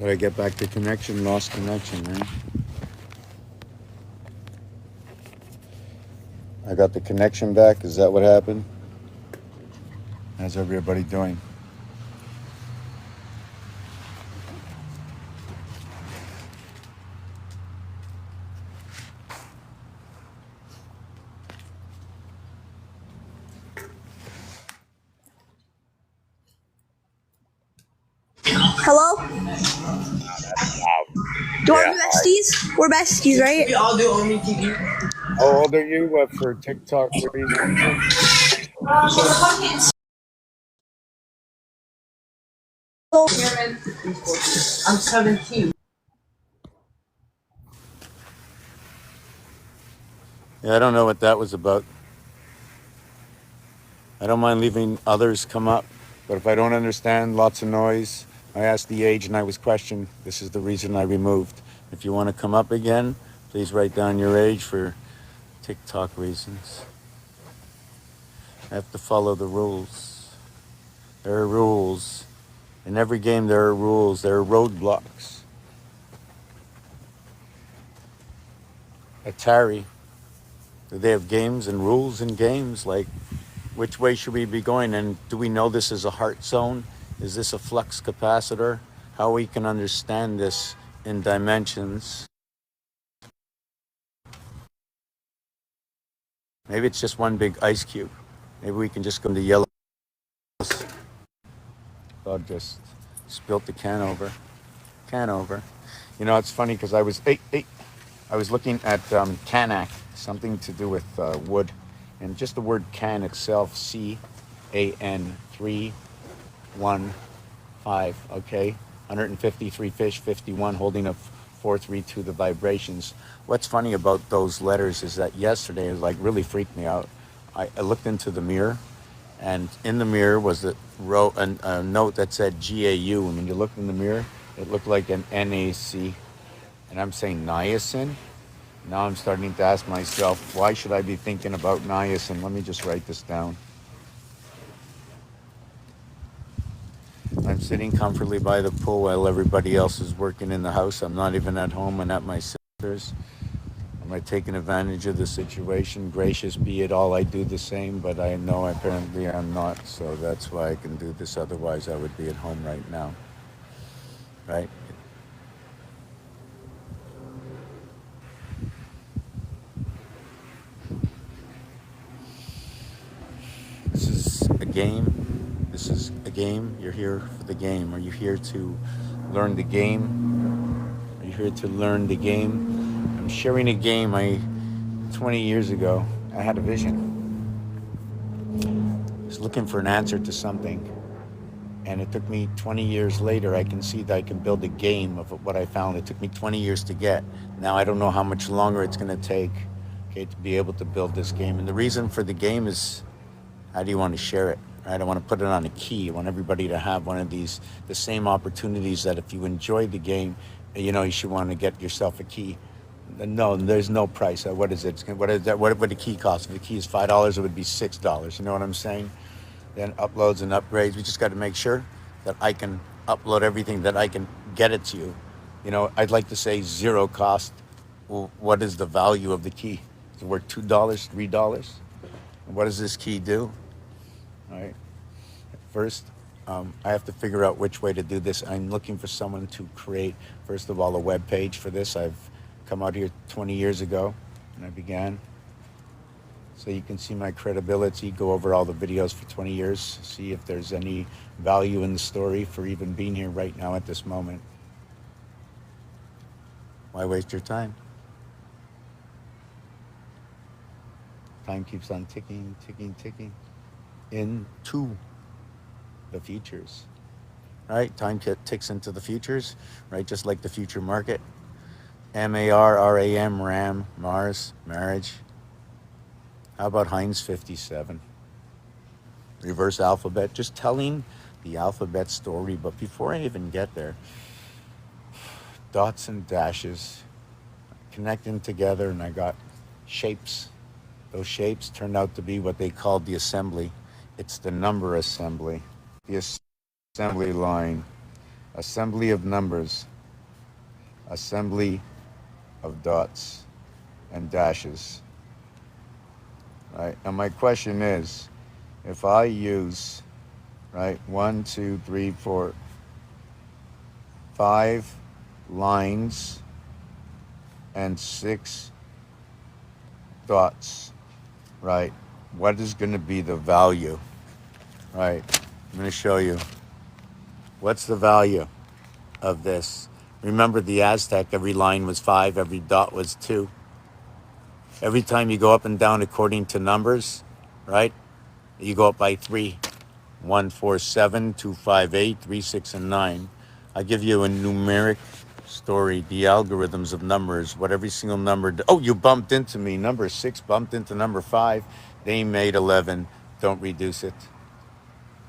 But I get back to connection, lost connection, man. I got the connection back. Is that what happened? How's everybody doing? Hello? Do our besties? We're besties, right? We all do Only TV. How old are you for TikTok reasons? I'm 17. Yeah, I don't know what that was about. I don't mind leaving others come up, but if I don't understand, lots of noise, I asked the age and I was questioned. This is the reason I removed. If you want to come up again, please write down your age for TikTok reasons. I have to follow the rules. There are rules. In every game, there are rules. There are roadblocks. Atari, do they have games and rules in games? Like, which way should we be going? And do we know this is a heart zone? Is this a flux capacitor? How we can understand this in dimensions? Maybe it's just one big ice cube. Maybe we can just go into yellow. God just spilt the can over. You know, it's funny because I was looking at Canac, something to do with wood, and just the word can itself, CAN 315, okay, 153 fish, 51 holding a 432 the vibrations. What's funny about those letters is that yesterday it like really freaked me out. I looked into the mirror, and in the mirror was a note that said GAU, and when you looked in the mirror, it looked like an NAC, and I'm saying niacin. Now I'm starting to ask myself, why should I be thinking about niacin? Let me just write this down. I'm sitting comfortably by the pool while everybody else is working in the house. I'm not even at home and at my sister's. Am I taking advantage of the situation? Gracious be it, all I do the same, but I know apparently I'm not, so that's why I can do this. Otherwise, I would be at home right now, right? This is a game. This is a game. You're here for the game. Are you here to learn the game? Are you here to learn the game? I'm sharing a game 20 years ago, I had a vision. I was looking for an answer to something. And it took me 20 years later, I can see that I can build a game of what I found. It took me 20 years to get. Now I don't know how much longer it's going to take, okay, to be able to build this game. And the reason for the game is, how do you want to share it? Right? I want to put it on a key. I want everybody to have one of these, the same opportunities that if you enjoy the game, you should want to get yourself a key. No, there's no price. What is it? What is that? What would the key cost? If the key is $5, it would be $6. You know what I'm saying? Then uploads and upgrades. We just got to make sure that I can upload everything, that I can get it to you. I'd like to say zero cost. Well, what is the value of the key? Is it worth $2, $3? And what does this key do? All right. First, I have to figure out which way to do this. I'm looking for someone to create, first of all, a web page for this. I've come out here 20 years ago and I began. So you can see my credibility, go over all the videos for 20 years, see if there's any value in the story for even being here right now at this moment. Why waste your time? Time keeps on ticking, ticking, ticking into the futures. Right? Time ticks into the futures, right? Just like the future market. MARRAM, RAM, Mars, marriage. How about Heinz 57? Reverse alphabet, just telling the alphabet story. But before I even get there, dots and dashes connecting together, and I got shapes. Those shapes turned out to be what they called the assembly. It's the number assembly. The assembly line. Assembly of numbers. assembly of dots and dashes. Right? And my question is, if I use, right, 1, 2, 3, 4, 5 lines and 6 dots, right, what is going to be the value? Right? I'm going to show you. What's the value of this? Remember the Aztec, every line was 5, every dot was 2. Every time you go up and down according to numbers, right, you go up by 3. 1, 4, 7, 2, 5, 8, 3, 6, and 9. I give you a numeric story, the algorithms of numbers, what every single number. Oh, you bumped into me. Number 6 bumped into number 5. They made 11. Don't reduce it.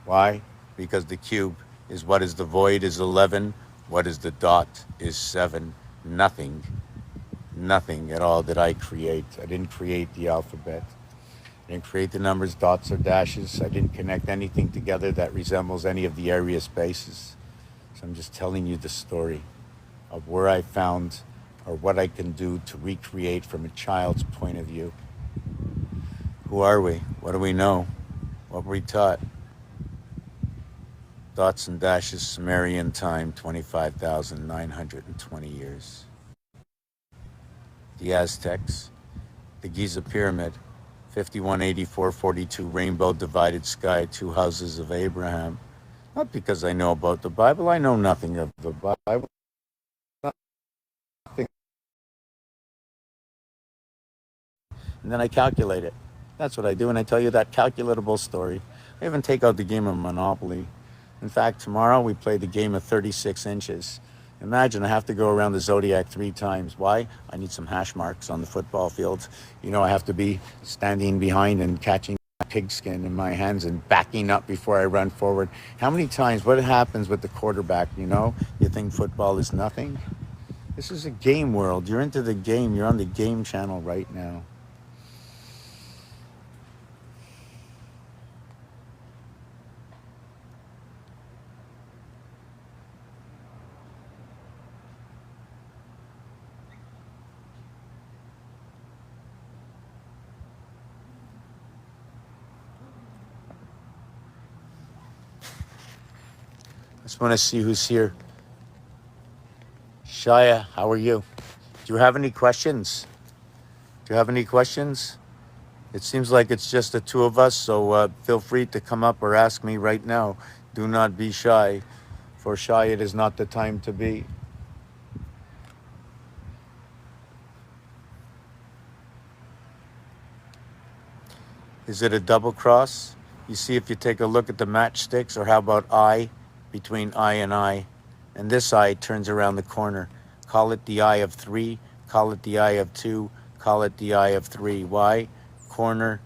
Why? Because the cube is what is the void is 11. What is the dot is 7. Nothing. Nothing at all did I create. I didn't create the alphabet. I didn't create the numbers, dots, or dashes. I didn't connect anything together that resembles any of the area spaces. So I'm just telling you the story of where I found or what I can do to recreate from a child's point of view. Who are we? What do we know? What were we taught? Dots and dashes, Sumerian time, 25,920 years. The Aztecs, the Giza Pyramid, 518442 rainbow divided sky, 2 houses of Abraham. Not because I know about the Bible. I know nothing of the Bible. Nothing. And then I calculate it. That's what I do. And I tell you that calculatable story. I even take out the game of Monopoly. In fact, tomorrow we play the game of 36 inches. Imagine I have to go around the zodiac 3 times. Why? I need some hash marks on the football field. You know, I have to be standing behind and catching pigskin in my hands and backing up before I run forward. How many times, what happens with the quarterback, you know? You think football is nothing? This is a game world. You're into the game. You're on the game channel right now. I just want to see who's here. Shia, how are you? Do you have any questions? Do you have any questions? It seems like it's just the two of us, so feel free to come up or ask me right now. Do not be shy. For shy, it is not the time to be. Is it a double cross? You see, if you take a look at the matchsticks, or how about I, between I and I, and this eye turns around the corner. Call it the eye of 3, call it the eye of 2, call it the eye of 3. Why? Corner,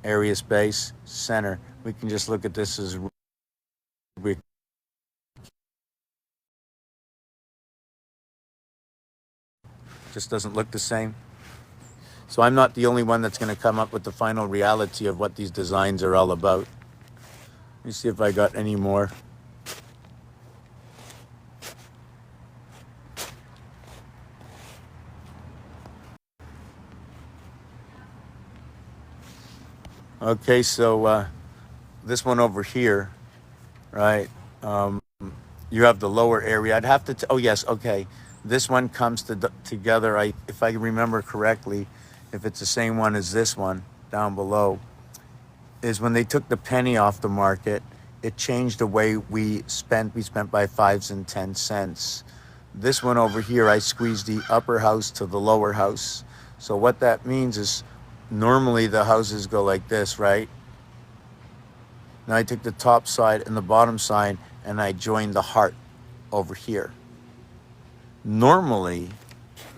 area space, center. We can just look at this as just doesn't look the same. So I'm not the only one that's going to come up with the final reality of what these designs are all about. Let me see if I got any more. Okay, so this one over here, right? You have the lower area. I'd have to. Oh yes, okay. This one comes together. If I remember correctly, if it's the same one as this one down below, is when they took the penny off the market. It changed the way we spent. We spent by 5s and 10 cents. This one over here, I squeezed the upper house to the lower house. So what that means is, normally the houses go like this, right? Now I took the top side and the bottom side and I joined the heart over here. Normally,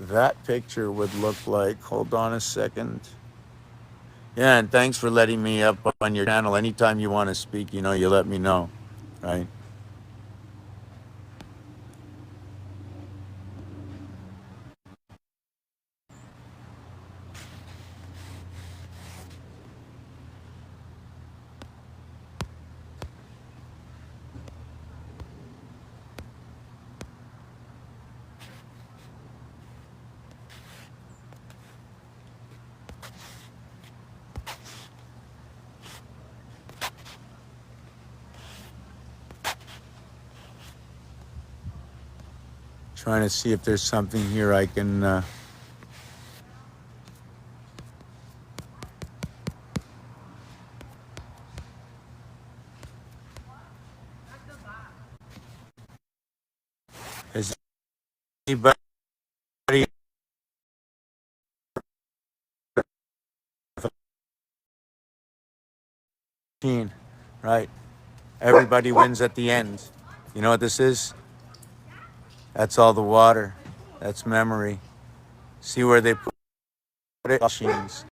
that picture would look like, hold on a second. Yeah, and thanks for letting me up on your channel. Anytime you want to speak, you know, you let me know, right? Trying to see if there's something here I can. Has anybody seen? Right. Everybody wins at the end. You know what this is? That's all the water. That's memory. See where they put it? Machines.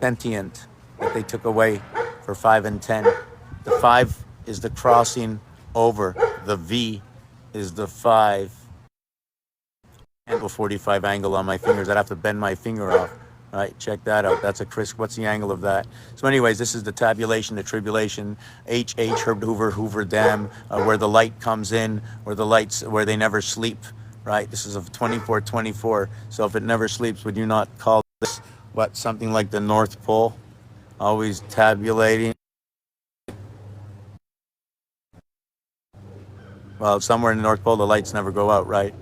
Sentient that they took away for 5 and 10. The 5 is the crossing over. The V is the 5. Angle 45 angle on my fingers. I'd have to bend my finger off. All right, check that out. That's a crisp. What's the angle of that? So, anyways, this is the tabulation, the tribulation. Herbert Hoover Dam, where the light comes in, where they never sleep. Right. This is a 2424. So if it never sleeps, would you not call this something like the North Pole? Always tabulating. Well, somewhere in the North Pole, the lights never go out, right?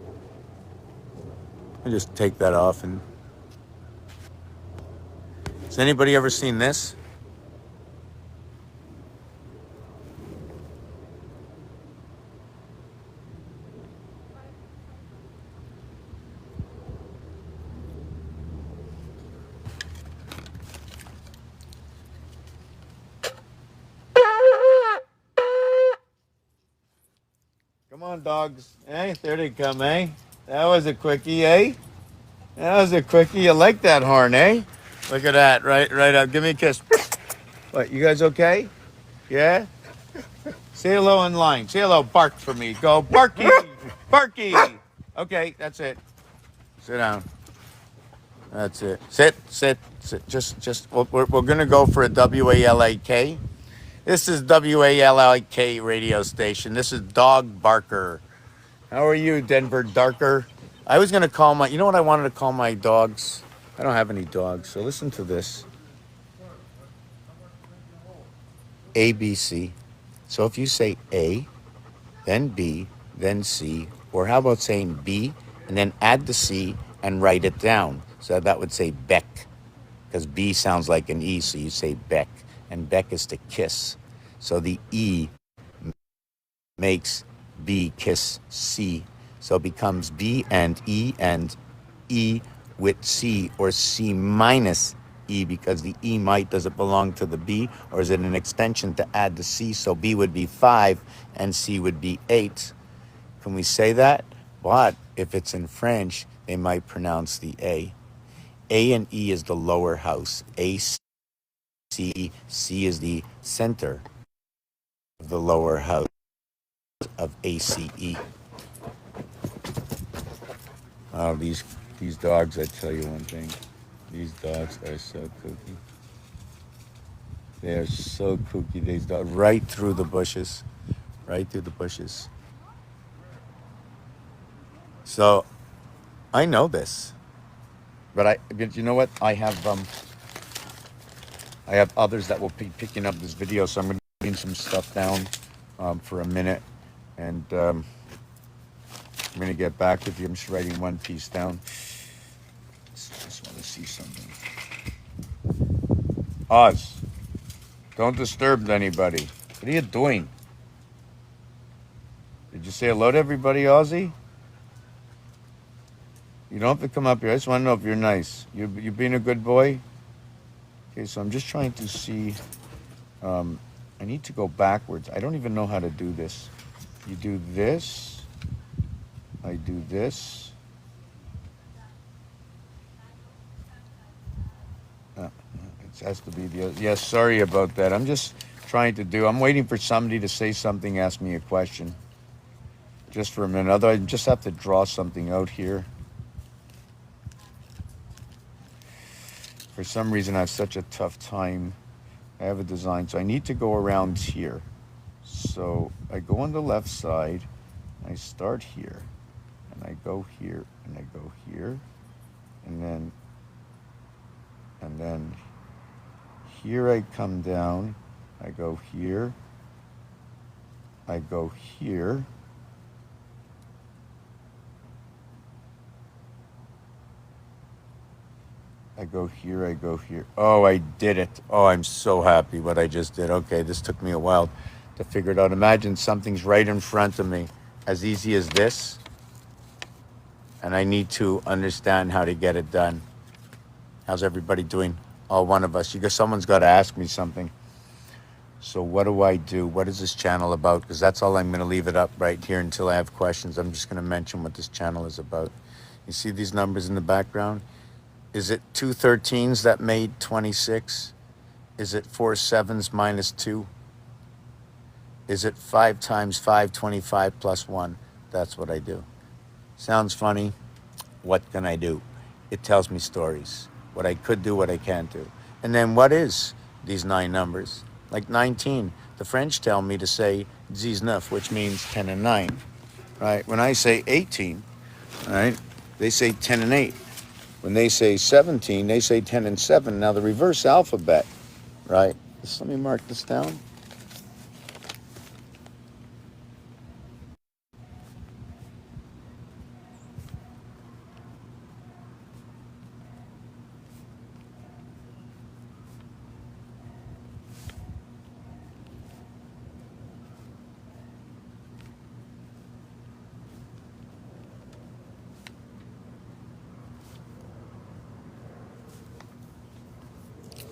I just take that off. And has anybody ever seen this? Come on, dogs. Hey, there they come, eh? That was a quickie, eh? That was a quickie. You like that horn, eh? Look at that. Right up. Give me a kiss. What, you guys okay? Yeah? Say hello in line. Say hello, bark for me. Go, Barky! Barky! Okay, that's it. Sit down. That's it. Sit. We're going to go for a WALAK. This is WALAK radio station. This is Dog Barker. How are you, Denver Darker? I was going to call you know what I wanted to call my dogs? I don't have any dogs, so listen to this. ABC. So if you say A, then B, then C, or how about saying B and then add the C and write it down? So that would say Beck, because B sounds like an E, so you say Beck, and Beck is to kiss. So the E makes B kiss C. So it becomes B and E with C, or C minus E, because the E does it belong to the B, or is it an extension to add the C? So B would be 5 and C would be 8. Can we say that? But if it's in French, they might pronounce the A. A and E is the lower house. A, C is the center of the lower house of ACE. Oh, these dogs, I tell you one thing. These dogs are so kooky. They are so kooky, these dogs. Right through the bushes. Right through the bushes. So, I know this. But you know what? I have others that will be picking up this video, so I'm going to bring some stuff down for a minute. And I'm going to get back with you. I'm just writing one piece down. Just want to see something. Oz, don't disturb anybody. What are you doing? Did you say hello to everybody, Ozzy? You don't have to come up here. I just want to know if you're nice. You being a good boy? Okay, so I'm just trying to see. I need to go backwards. I don't even know how to do this. You do this. I do this. It has to be the other. Yes, sorry about that. I'm just I'm waiting for somebody to say something, ask me a question. Just for a minute. Otherwise, I just have to draw something out here. For some reason, I have such a tough time. I have a design, so I need to go around here. So I go on the left side. I start here, and I go here, and I go here, and then here I come down. I go here. I go here. I go here, I go here. Oh, I did it. Oh, I'm so happy what I just did. Okay, this took me a while to figure it out. Imagine something's right in front of me, as easy as this, and I need to understand how to get it done. How's everybody doing? All one of us. You guess someone's got to ask me something. So what do I do? What is this channel about? Because that's all I'm going to leave it up right here until I have questions. I'm just going to mention what this channel is about. You see these numbers in the background? Is it two 13s that made 26? Is it four 7s minus 2? Is it 5 times 5, 25 plus 1? That's what I do. Sounds funny. What can I do? It tells me stories. What I could do, what I can't do. And then what is these 9 numbers? Like 19. The French tell me to say 19, which means 10 and 9. Right? When I say 18, right, they say 10 and 8. When they say 17, they say 10 and 7. Now the reverse alphabet, right? Just let me mark this down.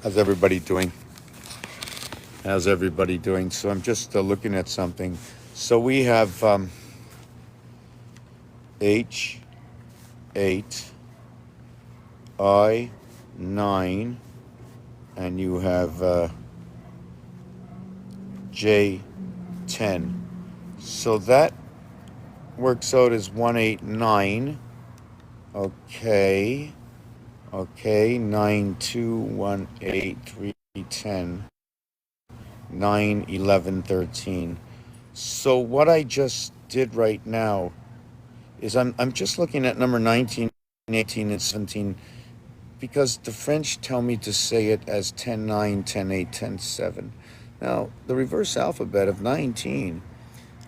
How's everybody doing? How's everybody doing? So I'm just looking at something. So we have H, 8, I, 9, and you have J, 10. So that works out as 189. Okay. Okay, 9, 2, 1, 8, 3, 10, 9, 11, 13. So what I just did right now is I'm just looking at number 19, 18, and 17 because the French tell me to say it as 10, 9, 10, 8, 10, 7. Now, the reverse alphabet of 19,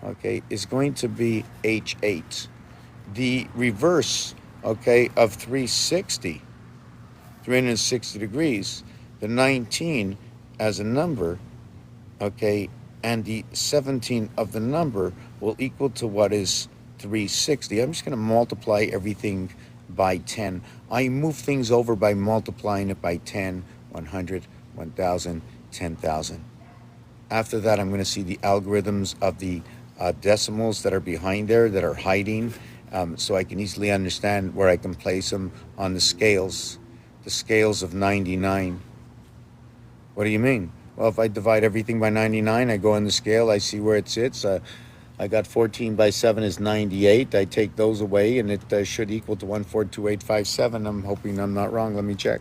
okay, is going to be H8. The reverse, okay, of 360 degrees, the 19 as a number, okay, and the 17 of the number will equal to what is 360. I'm just going to multiply everything by 10. I move things over by multiplying it by 10, 100, 1,000, 10,000. After that, I'm going to see the algorithms of the decimals that are behind there that are hiding, so I can easily understand where I can place them on the scales. The scales of 99. What do you mean? Well, if I divide everything by 99, I go in the scale, I see where it sits. I got 14 by 7 is 98. I take those away, and it should equal to 142857. I'm hoping I'm not wrong. Let me check.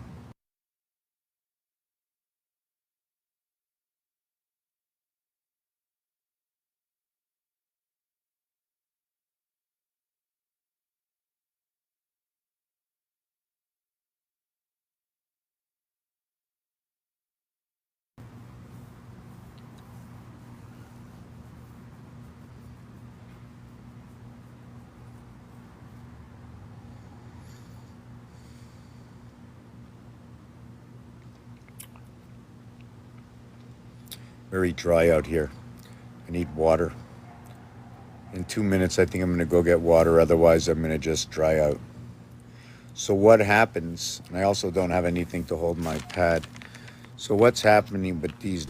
Very dry out here. I need water. In 2 minutes, I think I'm going to go get water. Otherwise, I'm going to just dry out. So what happens, and I also don't have anything to hold my pad. So what's happening with these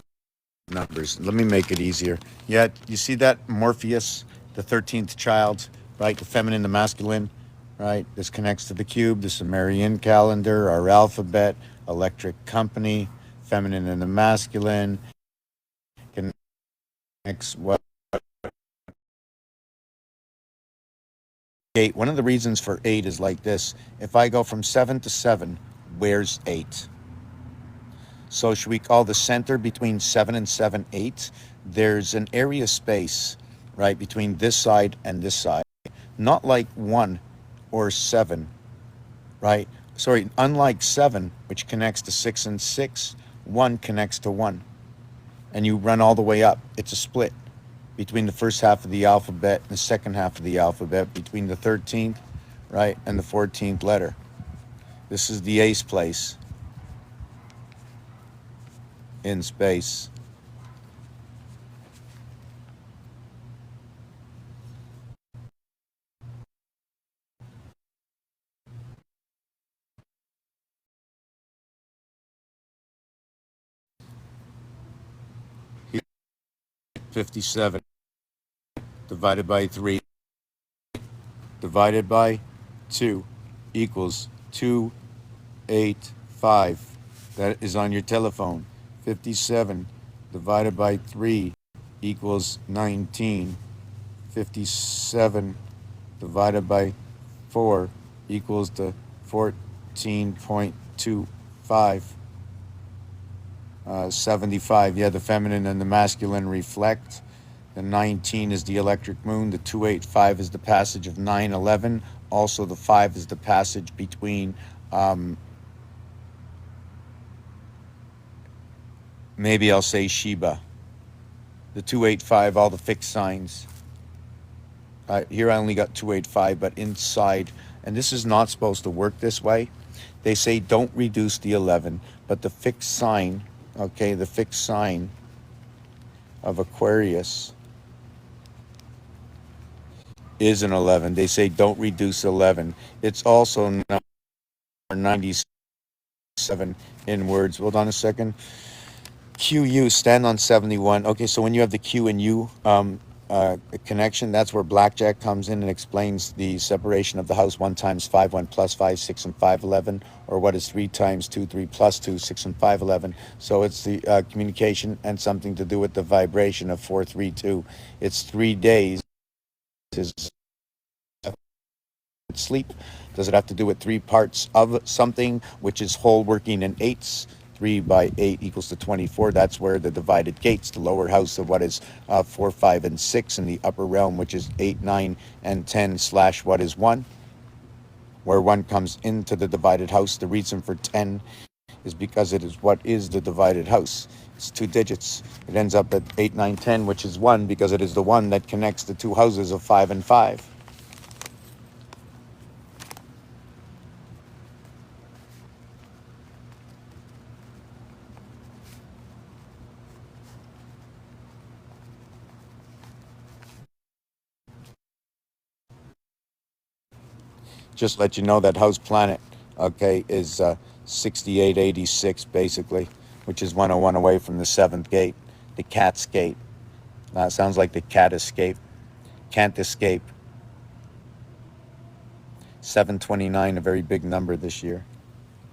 numbers? Let me make it easier. Yeah, you see that Morpheus, the 13th child, right? The feminine, the masculine, right? This connects to the cube, the Sumerian calendar, our alphabet, electric company, feminine and the masculine, connects what? 8. One of the reasons for 8 is like this. If I go from 7 to 7, where's 8? So should we call the center between 7 and 7, 8? There's an area space, right, between this side and this side. Not like 1 or 7, right? Sorry, unlike 7, which connects to 6 and 6, 1 connects to 1. And you run all the way up. It's a split between the first half of the alphabet and the second half of the alphabet, between the 13th, right, and the 14th letter. This is the ace place in space. Here, 57 divided by 3 divided by 2 equals 285. That is on your telephone. 57 divided by 3 equals 19. 57 divided by 4 equals to 14.25. 75. Yeah, the feminine and the masculine reflect. The 19 is the electric moon. The 285 is the passage of 9/11. Also, the 5 is the passage between, maybe I'll say Sheba. The 285, all the fixed signs. Here I only got 285, but inside, and this is not supposed to work this way. They say don't reduce the 11, but the fixed sign, okay, the fixed sign of Aquarius is an 11. They say don't reduce 11. It's also number 97 in words. Hold on a second. QU, stand on 71. Okay, so when you have the Q and U connection, that's where blackjack comes in and explains the separation of the house. 1 times 5, 1 plus 5, 6 and 5, 11, or what is 3 times 2, 3 plus 2, 6 and 5, 11. So it's the communication and something to do with the vibration of 432. It's 3 days. Is sleep? Does it have to do with 3 parts of something, which is whole working in eighths? 3 by 8 equals to 24. That's where the divided gates, the lower house of what is 4, 5, and 6, and the upper realm, which is 8, 9, and 10 slash what is 1, where 1 comes into the divided house. The reason for 10 is because it is what is the divided house. It's 2 digits. It ends up at 8, 9, 10, which is 1, because it is the 1 that connects the 2 houses of 5 and 5. Just let you know that house planet, okay, is 6886 basically, which is 101 away from the 7th gate, the cat's gate. Sounds like the cat escape. Can't escape. 729, a very big number this year.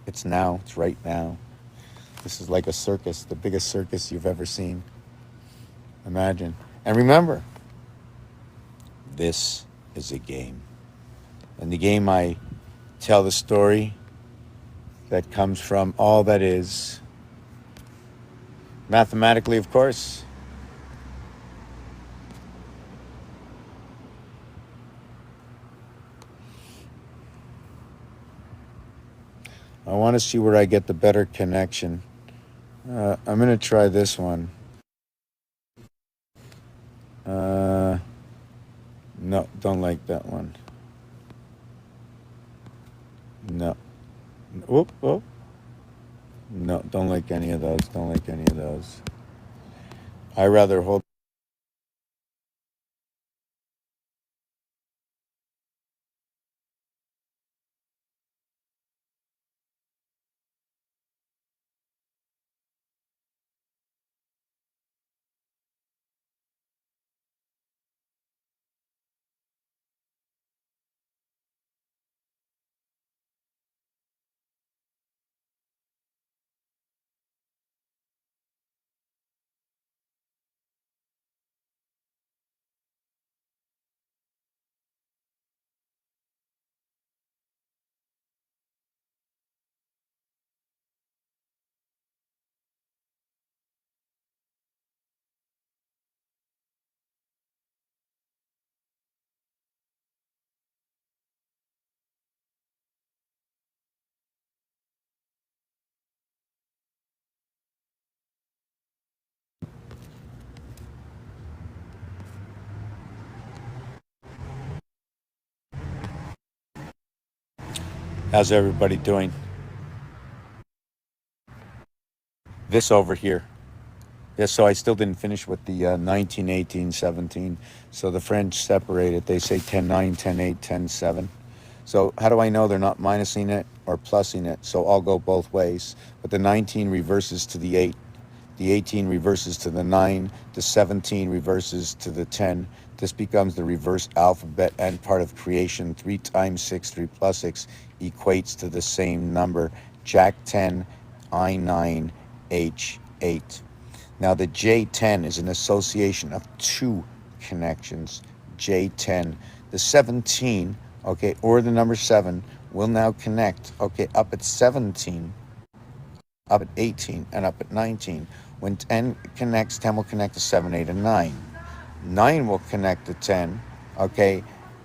It's now. It's right now. This is like a circus, the biggest circus you've ever seen. Imagine. And remember, this is a game. And the game, I tell the story that comes from all that is, mathematically, of course. I want to see where I get the better connection. I'm going to try this one. No, don't like that one. No. Whoop, whoop. No, don't like any of those. Don't like any of those. I rather hold. How's everybody doing? This over here. Yeah, so I still didn't finish with the 19, 18, 17. So the French separated. They say 10, 9, 10, 8, 10, 7. So how do I know they're not minusing it or plusing it? So I'll go both ways. But the 19 reverses to the 8. The 18 reverses to the 9. The 17 reverses to the 10. This becomes the reverse alphabet and part of creation. 3 times 6, 3 plus 6 equates to the same number. Jack 10, I 9, H 8. Now the J10 is an association of two connections. J10. The 17, okay, or the number 7 will now connect, okay, up at 17, up at 18, and up at 19. When 10 connects, 10 will connect to 7, 8, and 9. 9 will connect to 10, okay,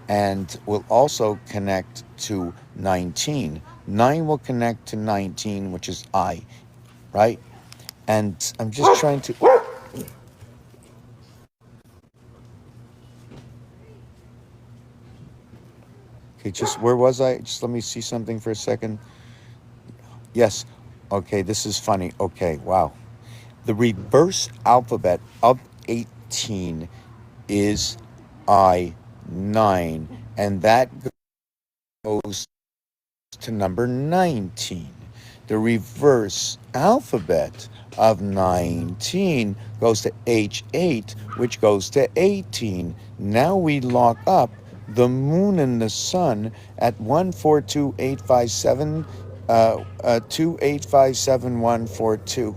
and will also connect to 19. 9 will connect to 19, which is I, right? And I'm just trying to. Okay, just where was I? Just let me see something for a second. Yes. Okay, this is funny. Okay, wow. The reverse alphabet of 18 is I 9, and that goes to number 19. The reverse alphabet of 19 goes to H8, which goes to 18. Now we lock up the moon and the sun at 142,857, 2857142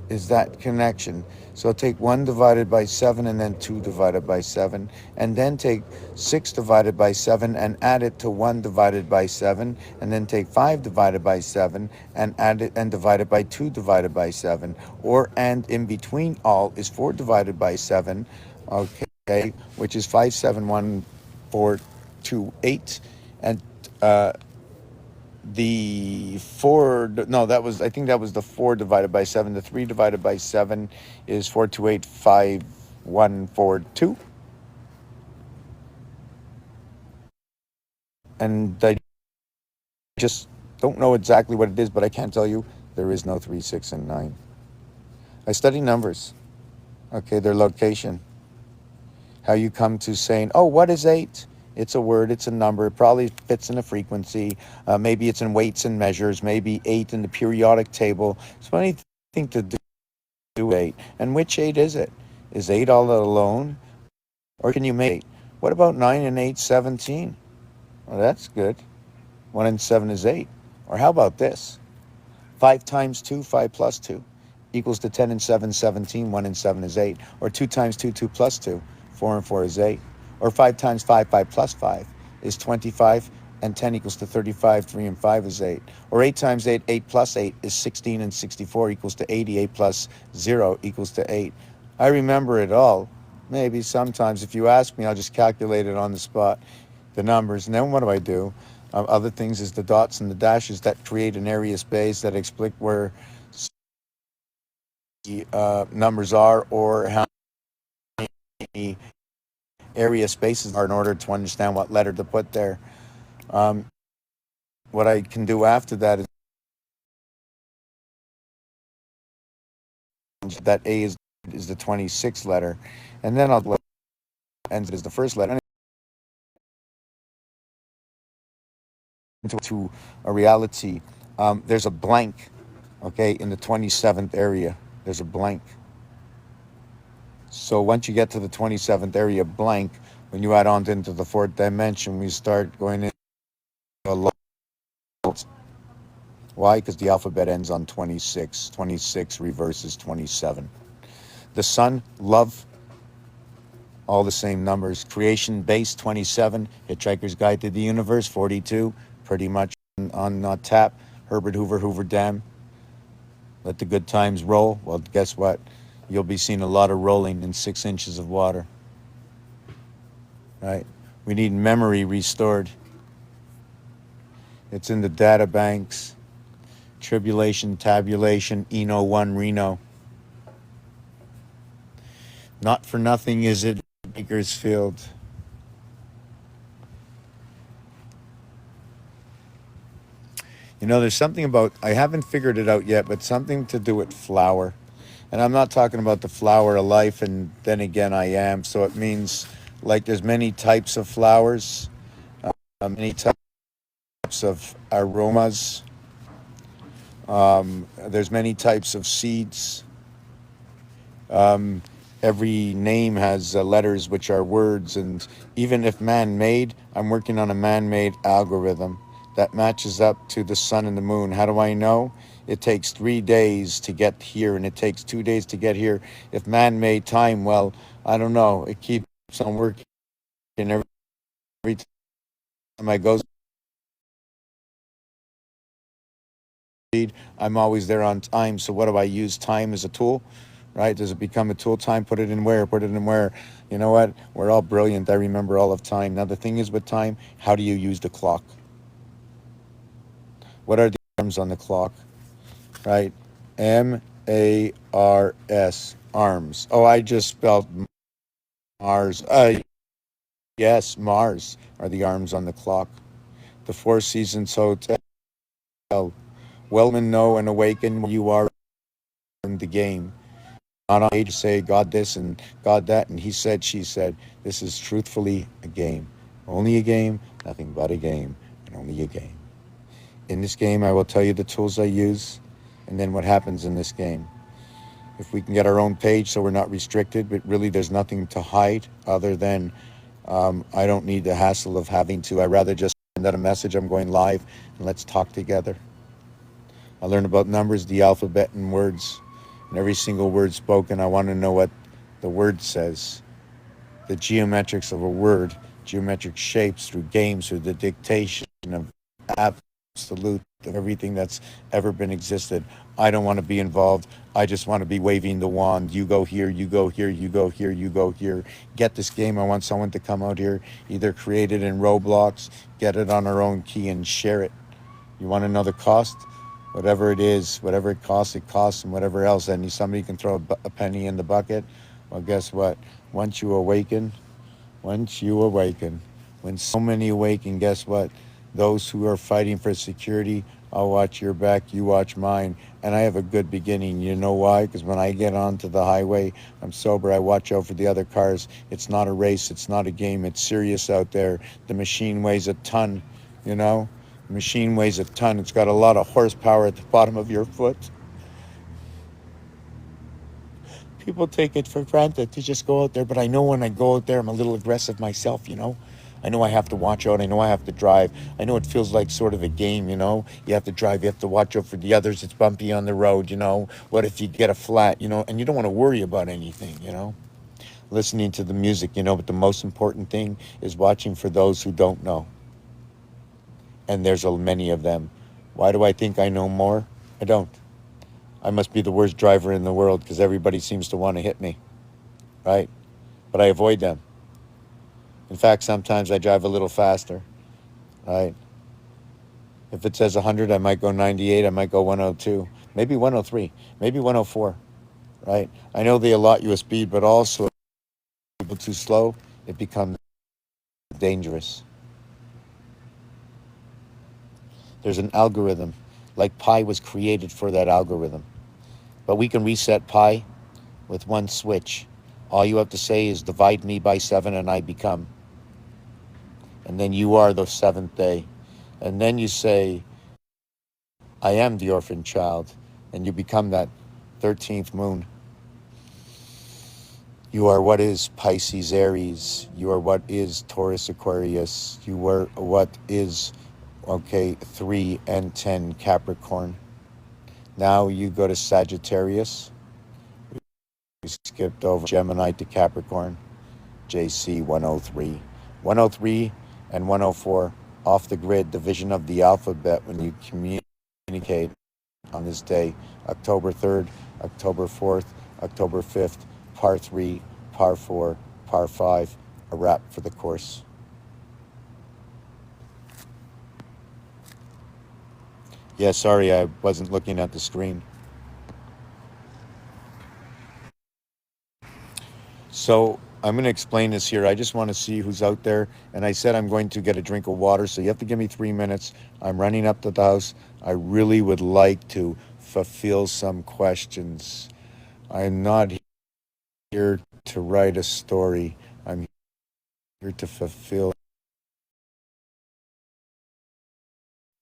is that connection. So take 1 divided by 7 and then 2 divided by 7. And then take 6 divided by 7 and add it to 1 divided by 7. And then take 5 divided by 7 and add it and divide it by 2 divided by 7. Or and in between all is 4 divided by 7. Okay, which is 571428. And the 4, no, that was, I think that was the 4 divided by 7. The 3 divided by 7 is 4285142. And I just don't know exactly what it is, but I can't tell you there is no 3, 6, and 9. I study numbers, okay, their location, how you come to saying, oh, what is 8? It's a word, it's a number, it probably fits in a frequency. Maybe it's in weights and measures, maybe 8 in the periodic table. It's funny thing to do 8. And which 8 is it? Is 8 all alone? Or can you make 8? What about 9 and 8, 17? Well, that's good. 1 and 7 is 8. Or how about this? 5 times 2, 5 plus 2, equals to 10 and 7, 17. 1 and 7 is 8. Or 2 times 2, 2 plus 2, 4 and 4 is 8. Or 5 times 5, 5 plus 5 is 25, and 10 equals to 35, 3 and 5 is 8. Or 8 times 8, 8 plus 8 is 16, and 64 equals to 80. 8 plus 0 equals to 8. I remember it all. Maybe sometimes if you ask me, I'll just calculate it on the spot, the numbers. And then what do? Other things is the dots and the dashes that create an area space that explain where numbers are, or how many area spaces are in order to understand what letter to put there. What I can do after that is that A is the 26th letter, and then I'll end it as the first letter into a reality. There's a blank, okay, in the 27th area. There's a blank. So once you get to the 27th area blank, when you add on into the fourth dimension, we start going into a lot. Why? Because the alphabet ends on 26. 26 reverses 27. The sun, love, all the same numbers. Creation base 27. Hitchhiker's Guide to the Universe 42. Pretty much on tap. Herbert Hoover, Hoover Dam. Let the good times roll. Well, guess what? You'll be seeing a lot of rolling in 6 inches of water. Right? We need memory restored. It's in the data banks. Tribulation, tabulation, Eno 1 Reno. Not for nothing is it Bakersfield. You know, there's something about, I haven't figured it out yet, but something to do with flower. And I'm not talking about the flower of life, and then again, I am. So it means like there's many types of flowers, many types of aromas, there's many types of seeds. Every name has letters, which are words. And even if man made, I'm working on a man made algorithm that matches up to the sun and the moon. How do I know? It takes 3 days to get here, and it takes 2 days to get here. If man made time, well, I don't know. It keeps on working every time I go. I'm always there on time. So what do I use time as a tool? Right? Does it become a tool? Time, put it in where? Put it in where? You know what? We're all brilliant. I remember all of time. Now the thing is with time, how do you use the clock? What are the arms on the clock? Right? Mars, arms. Oh, I just spelled Mars. Yes, Mars are the arms on the clock. The Four Seasons Hotel. Wellman know and awaken where you are in the game. Not on age to say God this and God that, and he said, she said. This is truthfully a game. Only a game, nothing but a game, and only a game. In this game, I will tell you the tools I use, and then what happens in this game. If we can get our own page so we're not restricted, but really there's nothing to hide other than I don't need the hassle of having to. I'd rather just send out a message, I'm going live, and let's talk together. I learned about numbers, the alphabet, and words. And every single word spoken, I want to know what the word says. The geometrics of a word, geometric shapes through games, through the dictation of absolute of everything that's ever been existed. I don't want to be involved. I just want to be waving the wand. You go here, you go here, you go here, you go here. Get this game. I want someone to come out here, either create it in Roblox, get it on our own key, and share it. You want to know the cost? Whatever it is, whatever it costs, and whatever else. And somebody can throw a penny in the bucket. Well, guess what? Once you awaken, when so many awaken, guess what? Those who are fighting for security, I'll watch your back, you watch mine. And I have a good beginning. You know why? Because when I get onto the highway, I'm sober. I watch out for the other cars. It's not a race. It's not a game. It's serious out there. The machine weighs a ton, you know? The machine weighs a ton. It's got a lot of horsepower at the bottom of your foot. People take it for granted to just go out there, but I know when I go out there, I'm a little aggressive myself, you know? I know I have to watch out. I know I have to drive. I know it feels like sort of a game, you know? You have to drive. You have to watch out for the others. It's bumpy on the road, you know? What if you get a flat, you know? And you don't want to worry about anything, you know? Listening to the music, you know? But the most important thing is watching for those who don't know. And there's many of them. Why do I think I know more? I don't. I must be the worst driver in the world because everybody seems to want to hit me, right? But I avoid them. In fact, sometimes I drive a little faster, right? If it says 100, I might go 98, I might go 102, maybe 103, maybe 104, right? I know they allot you a speed, but also if people too slow, it becomes dangerous. There's an algorithm, like pi was created for that algorithm. But we can reset pi with one switch. All you have to say is divide me by 7 and I become. And then you are the seventh day. And then you say, I am the orphan child. And you become that 13th moon. You are what is Pisces Aries. You are what is Taurus Aquarius. You are what is, 3 and 10 Capricorn. Now you go to Sagittarius. We skipped over Gemini to Capricorn. JC 103. 103 and 104 off the grid, division of the alphabet when you communicate on this day. October 3rd, October 4th, October 5th, par 3, par 4, par 5, a wrap for the course. Yeah, sorry, I wasn't looking at the screen. So I'm going to explain this here. I just want to see who's out there. And I said I'm going to get a drink of water, so you have to give me 3 minutes. I'm running up to the house. I really would like to fulfill some questions. I'm not here to write a story. I'm here to fulfill.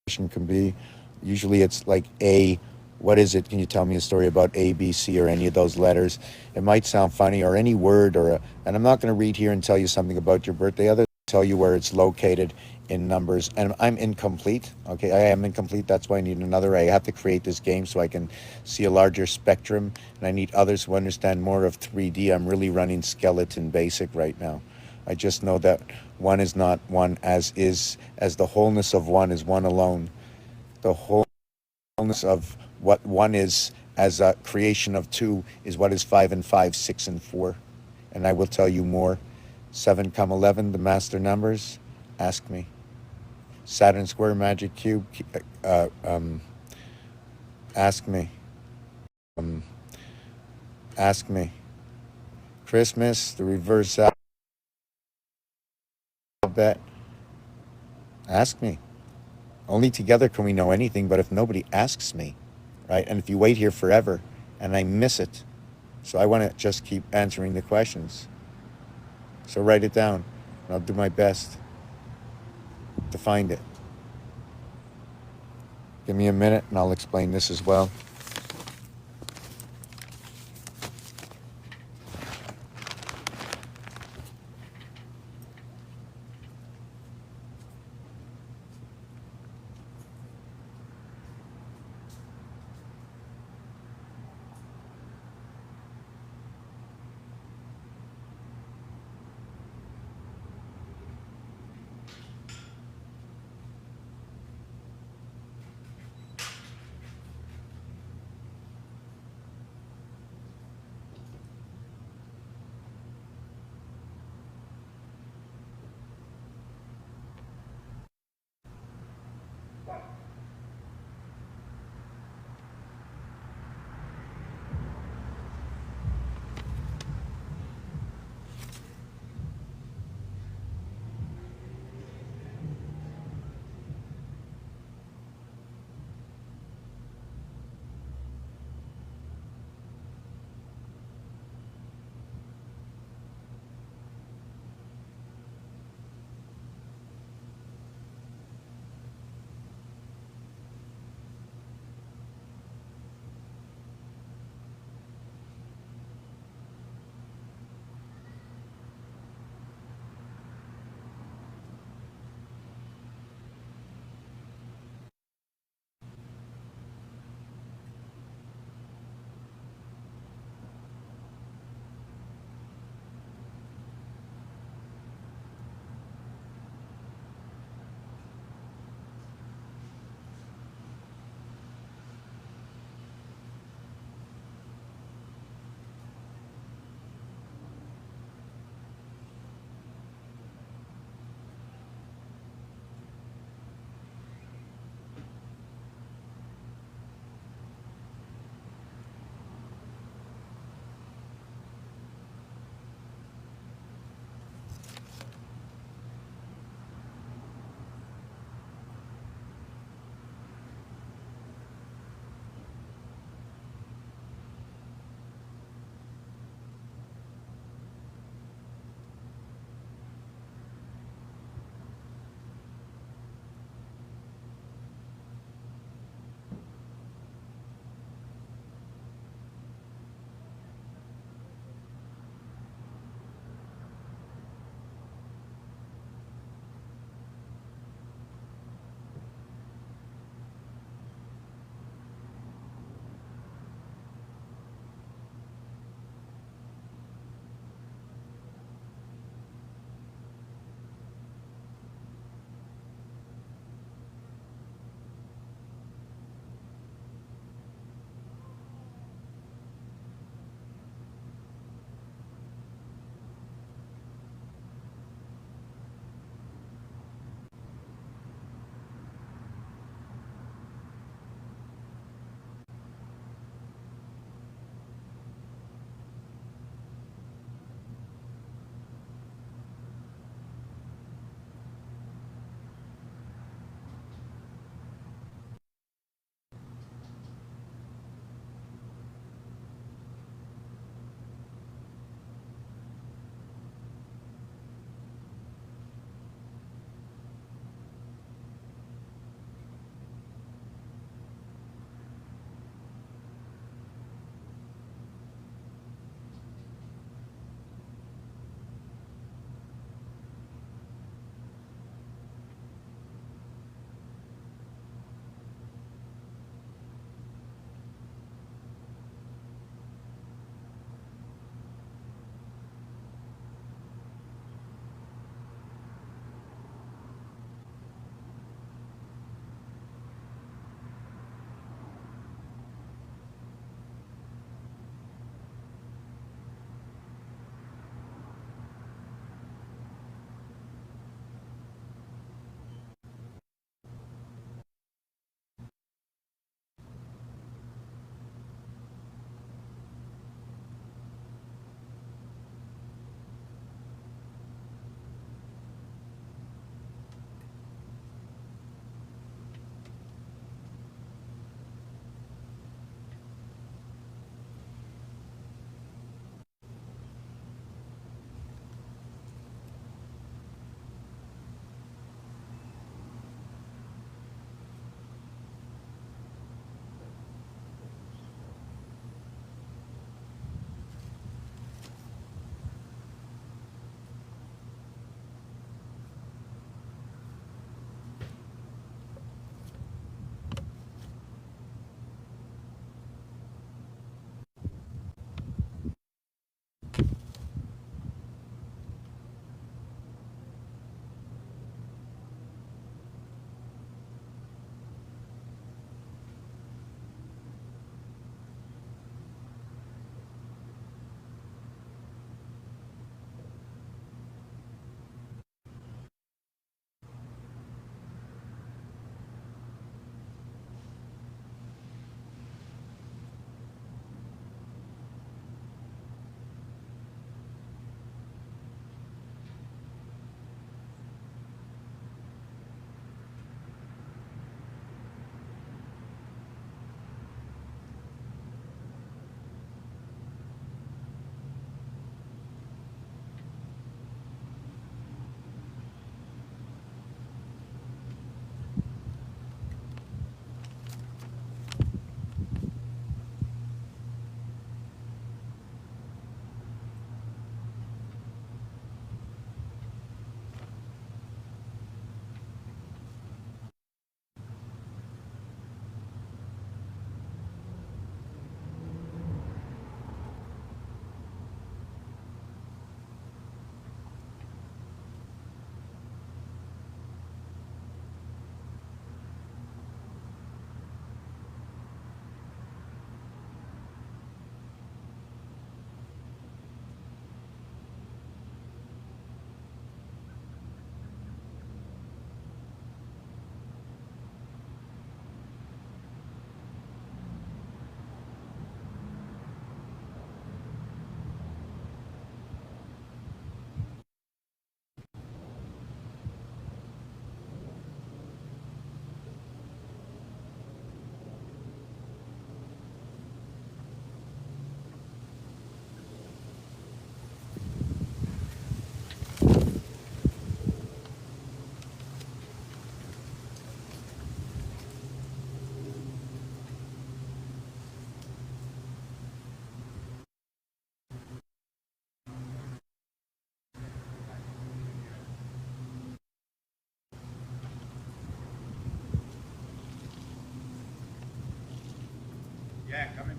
Question can be usually it's like A. What is it? Can you tell me a story about A, B, C, or any of those letters? It might sound funny, or any word, and I'm not going to read here and tell you something about your birthday. Other tell you where it's located in numbers. And I'm incomplete. Okay, I am incomplete. That's why I need another. I have to create this game so I can see a larger spectrum, and I need others who understand more of 3D. I'm really running skeleton basic right now. I just know that one is not one as is, as the wholeness of one is one alone. The wholeness of what one is as a creation of two is what is 5 and 5, 6 and 4. And I will tell you more. 7, 11, the master numbers. Ask me. Saturn square, magic cube. Ask me. Ask me. Christmas, the reverse alphabet. Ask me. Only together can we know anything, but if nobody asks me, right? And if you wait here forever and I miss it, so I want to just keep answering the questions. So write it down, and I'll do my best to find it. Give me a minute and I'll explain this as well.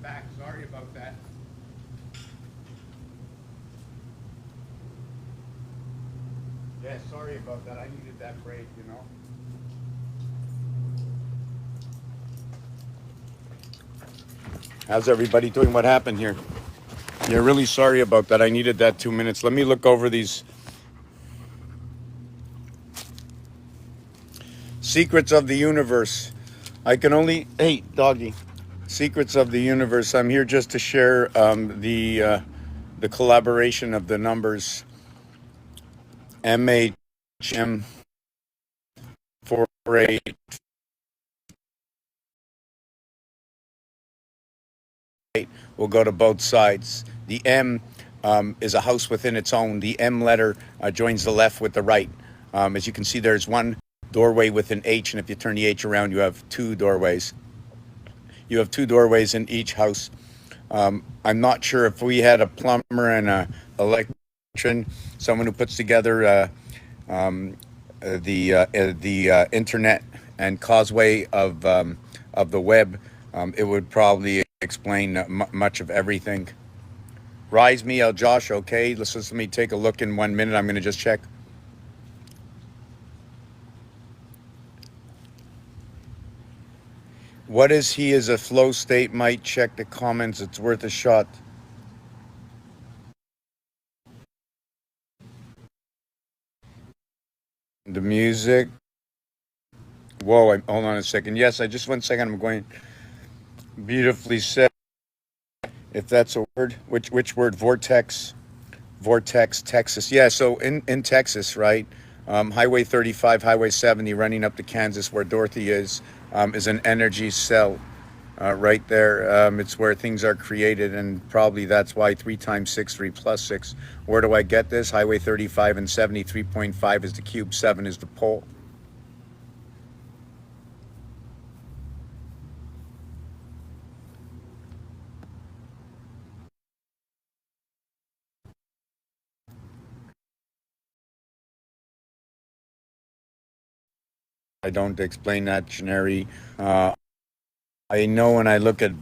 back. Sorry about that. Yeah, sorry about that. I needed that break, you know. How's everybody doing? What happened here? Yeah, really sorry about that. I needed that 2 minutes. Let me look over these secrets of the universe. I can only, hey, doggy, secrets of the universe. I'm here just to share the collaboration of the numbers MHM 48 will go to both sides. The M is a house within its own. The M letter joins the left with the right. As you can see, there's one doorway with an H, and if you turn the H around, you have two doorways. You have two doorways in each house. I'm not sure if we had a plumber and a electrician, someone who puts together the internet and causeway of the web, it would probably explain much of everything. Rise me, El Josh. Okay, let's let me take a look in 1 minute. I'm going to just check. What is he as a flow state? Might check the comments. It's worth a shot. The music. Whoa, hold on a second. Yes, I just 1 second. I'm going beautifully said. If that's a word, which word? Vortex, Texas. Yeah, so in Texas, right? Highway 35, Highway 70, running up to Kansas, where Dorothy is an energy cell. Right there, it's where things are created, and probably that's why 3 times 6, 3 plus 6. Where do I get this? Highway 35 and 70, 3.5 is the cube, 7 is the pole. I don't explain that, Canary. I know when I look at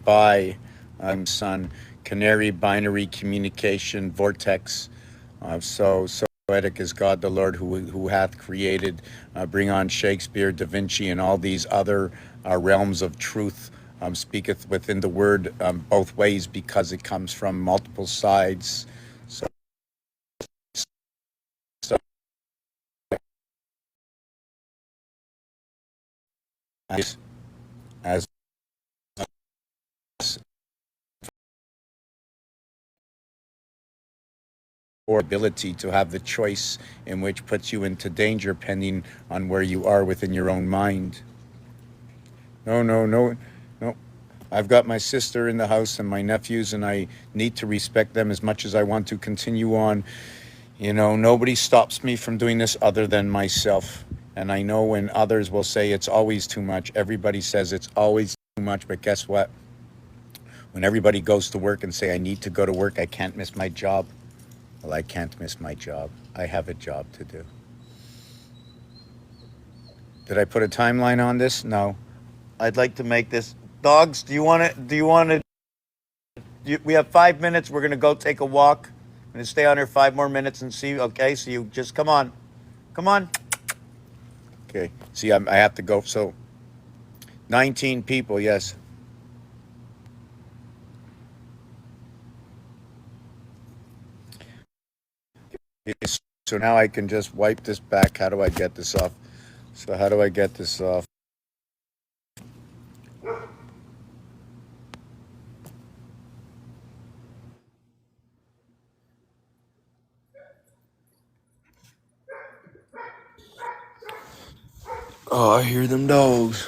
son, Canary, binary communication, vortex. So poetic is God the Lord who hath created, bring on Shakespeare, Da Vinci, and all these other realms of truth. Speaketh within the word both ways because it comes from multiple sides. So, so as or ability to have the choice in which puts you into danger depending on where you are within your own mind. No, no, no, no. I've got my sister in the house and my nephews, and I need to respect them as much as I want to continue on. You know, nobody stops me from doing this other than myself. And I know when others will say it's always too much, everybody says it's always too much, but guess what? When everybody goes to work and say, I need to go to work, I can't miss my job. Well, I can't miss my job. I have a job to do. Did I put a timeline on this? No. I'd like to make this. Dogs, do you want to? Do you want to? We have 5 minutes. We're gonna go take a walk. I'm gonna stay on here 5 more minutes and see. Okay, so you just come on, come on. Okay. See, I have to go. So, 19 people. Yes. So now I can just wipe this back. How do I get this off? So how do I get this off? Oh, I hear them dogs.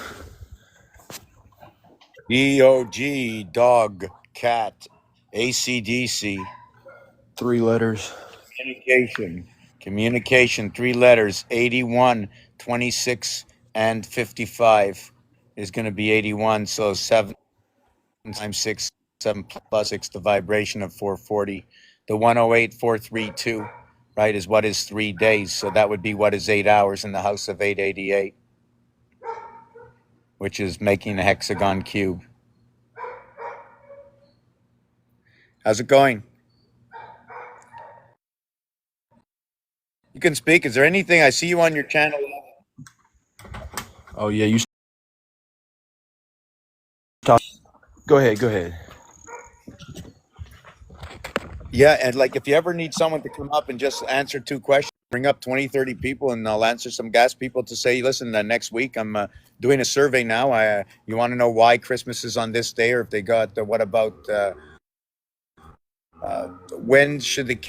DOG, dog, cat, ACDC. 3 letters. Communication. Communication, 3 letters, 81, 26, and 55 is going to be 81. So 7 times 6, 7 plus 6, the vibration of 440. The 108,432, right, is what is 3 days. So that would be what is 8 hours in the house of 888, which is making a hexagon cube. How's it going? You can speak. Is there anything I see you on your channel? Oh yeah, you talk. Go ahead. Go ahead. Yeah, and like if you ever need someone to come up and just answer two questions, bring up 20, 30 people and I'll answer some gas people to say, listen, next week I'm doing a survey now. You want to know why Christmas is on this day or if they got, what about when should the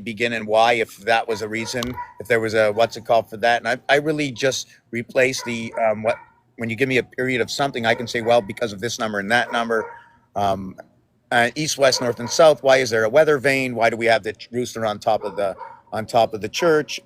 begin and why, if that was a reason, if there was a what's it called for that. And I really just replace the what when you give me a period of something, I can say, well, because of this number and that number, um, east, west, north, and south. Why is there a weather vane? Why do we have the rooster on top of the church?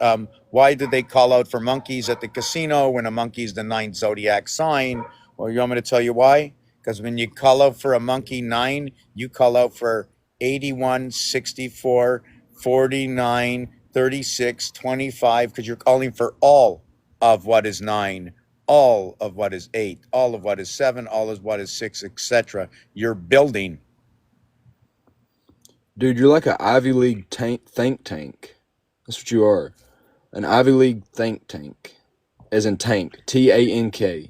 Why did they call out for monkeys at the casino when a monkey is the ninth zodiac sign? Well, you want me to tell you why? Because when you call out for a monkey nine, you call out for 81, 64, 49, 36, 25, because you're calling for all of what is nine, all of what is eight, all of what is seven, all of what is six, etc. You're building. Dude, you're like an Ivy League think tank. That's what you are. An Ivy League think tank. As in tank. TANK.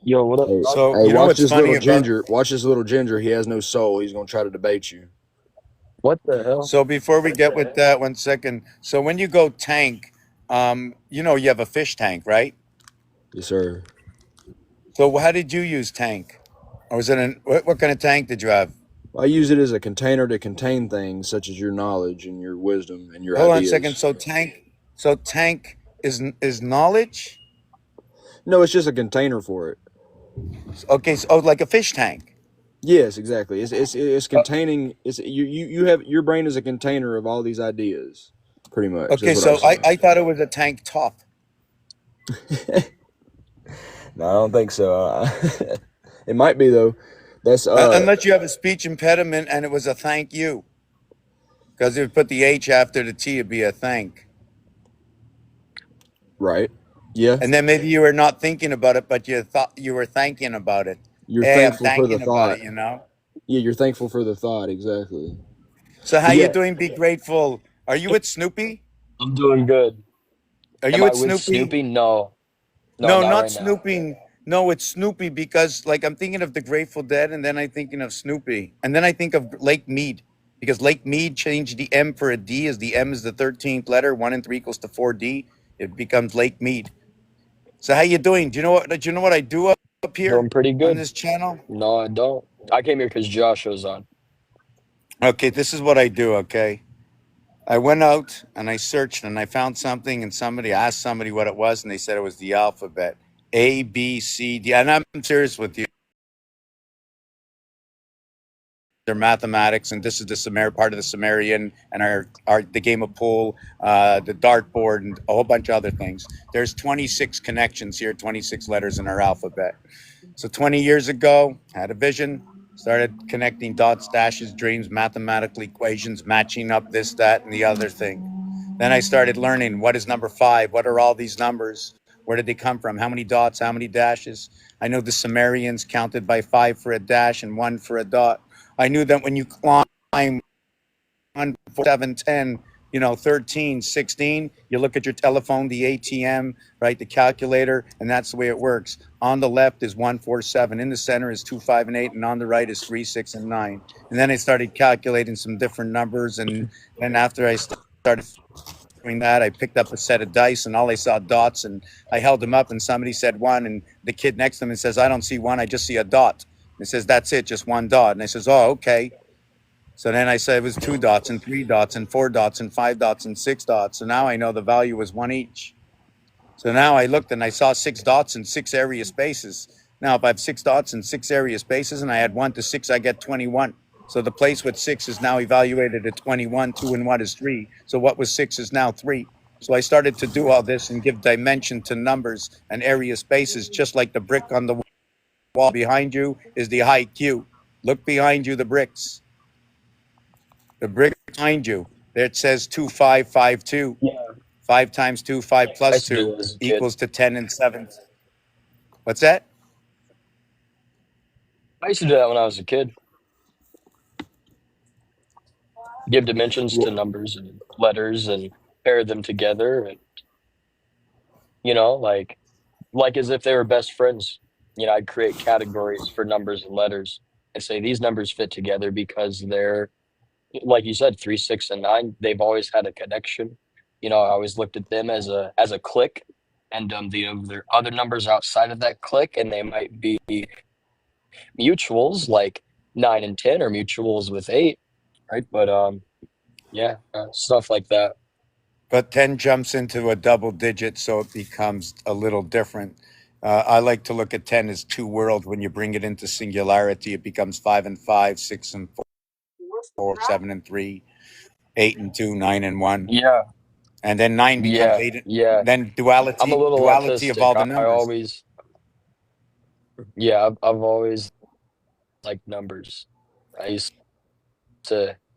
Yo, what up, Hey, dog? So hey, you know watch what's this funny little about ginger. Watch this little ginger. He has no soul. He's gonna try to debate you. What the hell? so before we get with that, 1 second. So when you go tank, you have a fish tank, right? Yes, sir. So how did you use tank? Or was it what kind of tank did you have? I use it as a container to contain things such as your knowledge and your wisdom and your Hold on a second. ideas. So tank is knowledge. No, it's just a container for it. Okay, so like a fish tank. Yes, exactly. It's Uh, containing. It's you have your brain is a container of all these ideas. Pretty much. That's okay, what I so was I, saying. I thought it was a tank top. No, I don't think so. It might be though. That's Unless you have a speech impediment and it was a thank you. Because if you put the H after the T, it'd be a thank. right. Yeah. And then maybe you were not thinking about it, but you thought you were thinking about it. You're Hey, I'm thankful for the thinking about thought. it. Yeah, you're thankful for the thought, exactly. So how But you yeah, doing? Be grateful. Are you with Snoopy? I'm doing good. Are Am you I with with Snoopy? Snoopy? No. No, No, not not right now. Snoopy. No, it's Snoopy because like I'm thinking of the Grateful Dead and then I'm thinking of Snoopy. And then I think of Lake Mead because Lake Mead changed the M for a D as the M is the 13th letter, 1 and 3 equals to 4D. It becomes Lake Mead. So how you doing? Do you know what I do up here Doing pretty on good. this channel? No, I don't. I came here because Josh was on. Okay, this is what I do, okay? I went out and I searched and I found something and somebody asked somebody what it was and they said it was the alphabet. A, B, C, D. And I'm serious with you. They're mathematics, and this is the part of the Sumerian and our the game of pool, the dartboard, and a whole bunch of other things. There's 26 connections here, 26 letters in our alphabet. So 20 years ago, had a vision, started connecting dots, dashes, dreams, mathematical equations, matching up this, that, and the other thing. Then I started learning what is number five? What are all these numbers? Where did they come from? How many dots? How many dashes? I know the Sumerians counted by five for a dash and one for a dot. I knew that when you climb 1, 4, 7, 10, 13, 16, you look at your telephone, the ATM, right, the calculator, and that's the way it works. On the left is 1, 4, 7, in the center is 2, 5, and 8, and on the right is 3, 6, and 9. And then I started calculating some different numbers, and then after I started doing that, I picked up a set of dice, and all I saw dots, and I held them up, and somebody said one, and the kid next to me says, I don't see one, I just see a dot. And it says, that's it, just one dot. And I says, oh, okay. So then I said it was 2 dots and 3 dots and 4 dots and 5 dots and 6 dots. So now I know the value was one each. So now I looked and I saw 6 dots and 6 area spaces. Now, if I have 6 dots and 6 area spaces and I add 1 to 6, I get 21. So the place with 6 is now evaluated at 21. 2 and 1 is 3. So what was 6 is now 3. So I started to do all this and give dimension to numbers and area spaces, just like the brick on the wall behind you is the high Q. Look behind you, the bricks. The brick behind you, there it says 2552. Yeah, 5 times 2, 5 I plus used to do 2 it as a kid. equals to 10 and 7. What's that? I used to do that when I was a kid. Give dimensions to Well, numbers and letters and pair them together, and like as if they were best friends. I'd create categories for numbers and letters and say these numbers fit together because they're, like you said, 3, 6, and 9. They've always had a connection. I always looked at them as a click, and there are other numbers outside of that click, and they might be mutuals like 9 and 10, or mutuals with 8, right? But yeah, stuff like that. But 10 jumps into a double digit, so it becomes a little different. I like to look at 10 as two worlds. When you bring it into singularity, it becomes 5 and 5, 6 and 4, 7 and 3, 8 and 2, 9 and 1. Yeah, And then 9 becomes yeah, 8. yeah. Then I'm a little duality of autistic. all the I numbers. always, yeah, I've always liked numbers. I used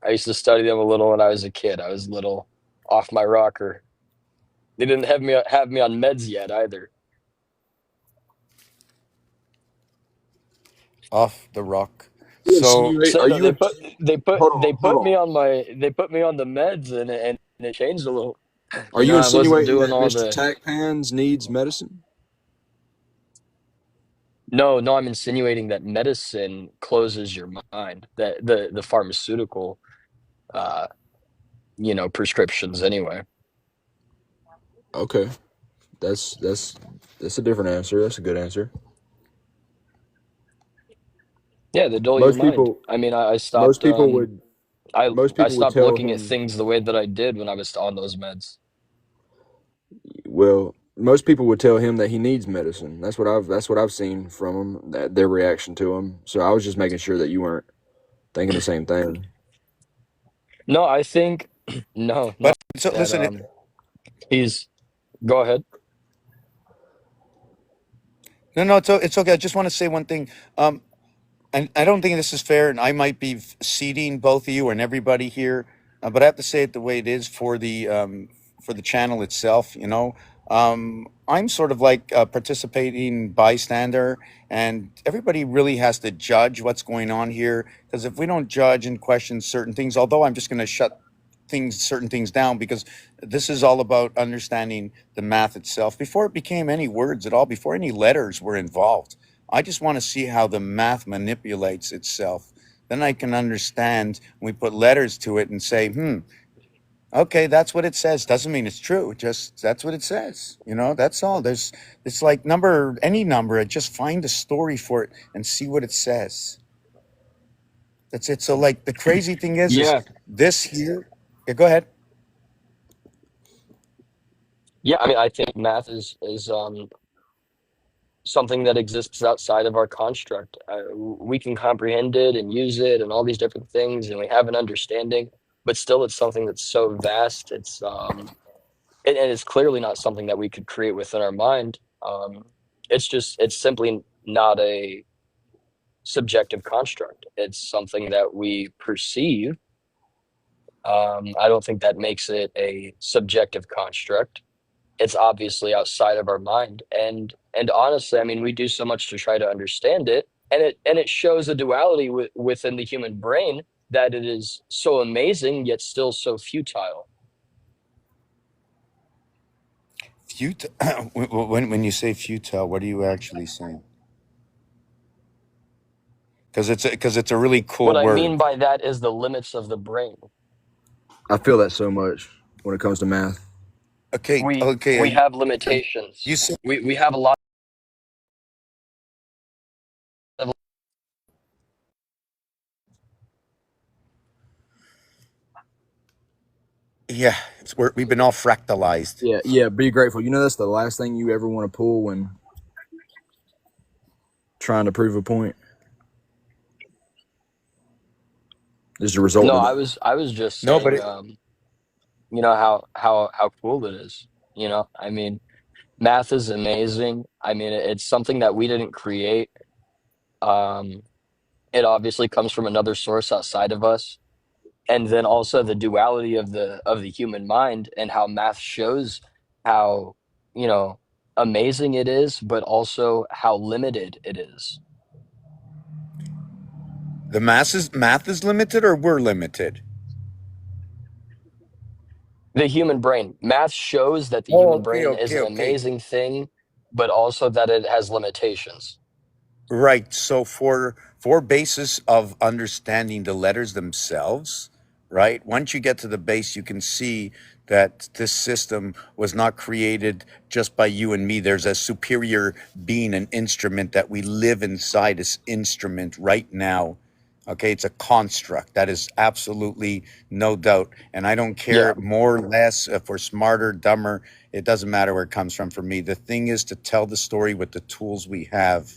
I used to study them a little when I was a kid. I was a little off my rocker. They didn't have me on meds yet either. Off the rock. you So, insinuate? So Are no, you? Hold they on, hold put me on. on the meds, and it changed a little. Are you I wasn't insinuating doing that all Mr. the. Tackpans needs medicine? No, no, I'm insinuating that medicine closes your mind. That the pharmaceutical, uh, prescriptions anyway. Okay, that's that's a different answer. That's a good answer. Yeah, they dull your Most mind. people, I mean, I most stopped people would, I most I people would stopped tell looking at him. things the way that I did when I was on those meds. Well, most people would tell him that he needs medicine. That's what I've seen from him. That their reaction to him. So I was just making sure that you weren't thinking the same thing. No, I think no, but not so that listen, he's go ahead. no, no, it's okay. I just want to say one thing. And I don't think this is fair, and I might be seating both of you and everybody here, but I have to say it the way it is for the channel itself. I'm sort of like a participating bystander, and everybody really has to judge what's going on here. Because if we don't judge and question certain things, although I'm just going to shut certain things down, because this is all about understanding the math itself before it became any words at all, before any letters were involved. I just want to see how the math manipulates itself. Then I can understand when we put letters to it and say, okay, that's what it says. Doesn't mean it's true. Just that's what it says. That's all. It's like any number. Just find a story for it and see what it says. That's it. So like the crazy thing is Yeah, this here. Yeah, go ahead. yeah. I mean, I think math is something that exists outside of our construct. We can comprehend it and use it and all these different things, and we have an understanding. But still, it's something that's so vast. And it's clearly not something that we could create within our mind. It's simply not a subjective construct. It's something that we perceive. I don't think that makes it a subjective construct. It's obviously outside of our mind, and honestly, I mean, we do so much to try to understand it, and it shows a duality within the human brain, that it is so amazing yet still so futile. Futile. When you say futile, what are you actually saying? Because it's a really What cool I mean word. by that is the limits of the brain. I feel that so much when it comes to math. Okay, we okay. we have You limitations. say We have a lot of. yeah. We've been all fractalized. Yeah, yeah. Be grateful. You know that's the last thing you ever want to pull when trying to prove a point. Is the result No, of that. I was just No, but saying, how cool it is. I mean, math is amazing. I mean, it's something that we didn't create. Um, it obviously comes from another source outside of us, and then also the duality of the human mind, and how math shows how, you know amazing it is, but also how limited it is. The math is limited, or we're limited? The human brain. Math shows that the Oh, human okay, brain is okay, an okay. amazing thing, but also that it has limitations. Right. So for basis of understanding the letters themselves, right? Once you get to the base, you can see that this system was not created just by you and me. There's a superior being, an instrument that we live inside this instrument right now. Okay, it's a construct. That is absolutely no doubt. And I don't Yeah. care more or less if we're smarter, dumber. It doesn't matter where it comes from for me. The thing is to tell the story with the tools we have.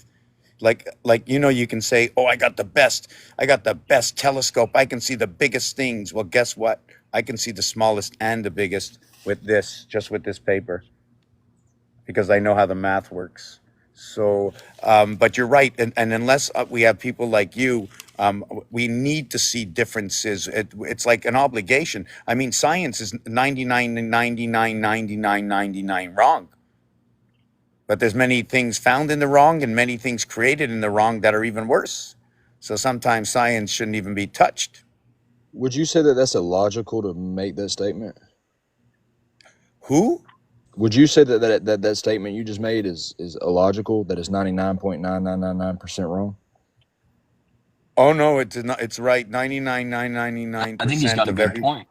Like you can say, oh, I got the best telescope, I can see the biggest things. Well, guess what? I can see the smallest and the biggest with this paper, because I know how the math works. So but you're right, and unless we have people like you, we need to see differences. It's like an obligation. I mean, science is 99 99 99 99 wrong, but there's many things found in the wrong and many things created in the wrong that are even worse. So sometimes science shouldn't even be touched. Would you say that that's illogical to make that statement? Who? Would you say that statement you just made is illogical? That is 99.9999% wrong? Oh no, it's not. It's right. I think he's 99.999% got a of good every point.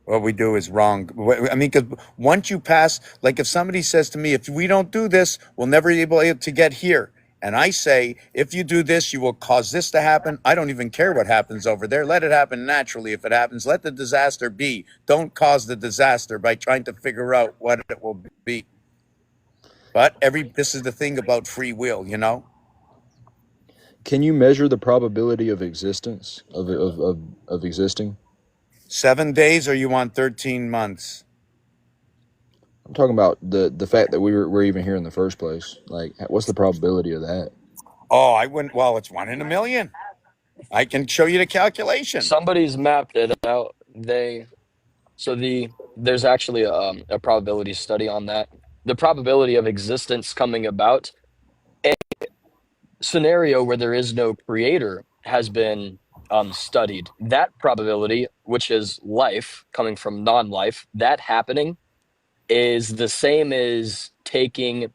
what we do is wrong. I mean, because once you pass, like if somebody says to me, if we don't do this, we'll never be able to get here. And I say, if you do this, you will cause this to happen. I don't even care what happens over there. Let it happen naturally. If it happens, let the disaster be. Don't cause the disaster by trying to figure out what it will be. But this is the thing about free will. Can you measure the probability of existence of existing? 7 days, or you want 13 months? I'm talking about the fact that we're even here in the first place. Like, what's the probability of that? Oh, I wouldn't. Well, it's 1 in a million. I can show you the calculation. Somebody's mapped it out. There's actually a probability study on that. The probability of existence coming about, a scenario where there is no creator, has been studied. That probability, which is life coming from non-life, that happening is the same as taking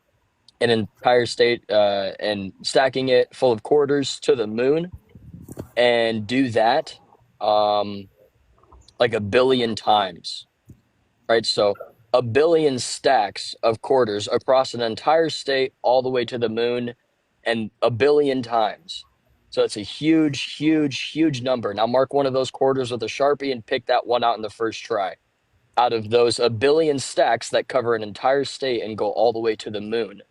an entire state and stacking it full of quarters to the moon and do that um, like a billion times, right? So a billion stacks of quarters across an entire state all the way to the moon and a billion times. So it's a huge, huge, huge number. Now mark one of those quarters with a Sharpie and pick that one out in the first try. Out of those a billion stacks that cover an entire state and go all the way to the moon,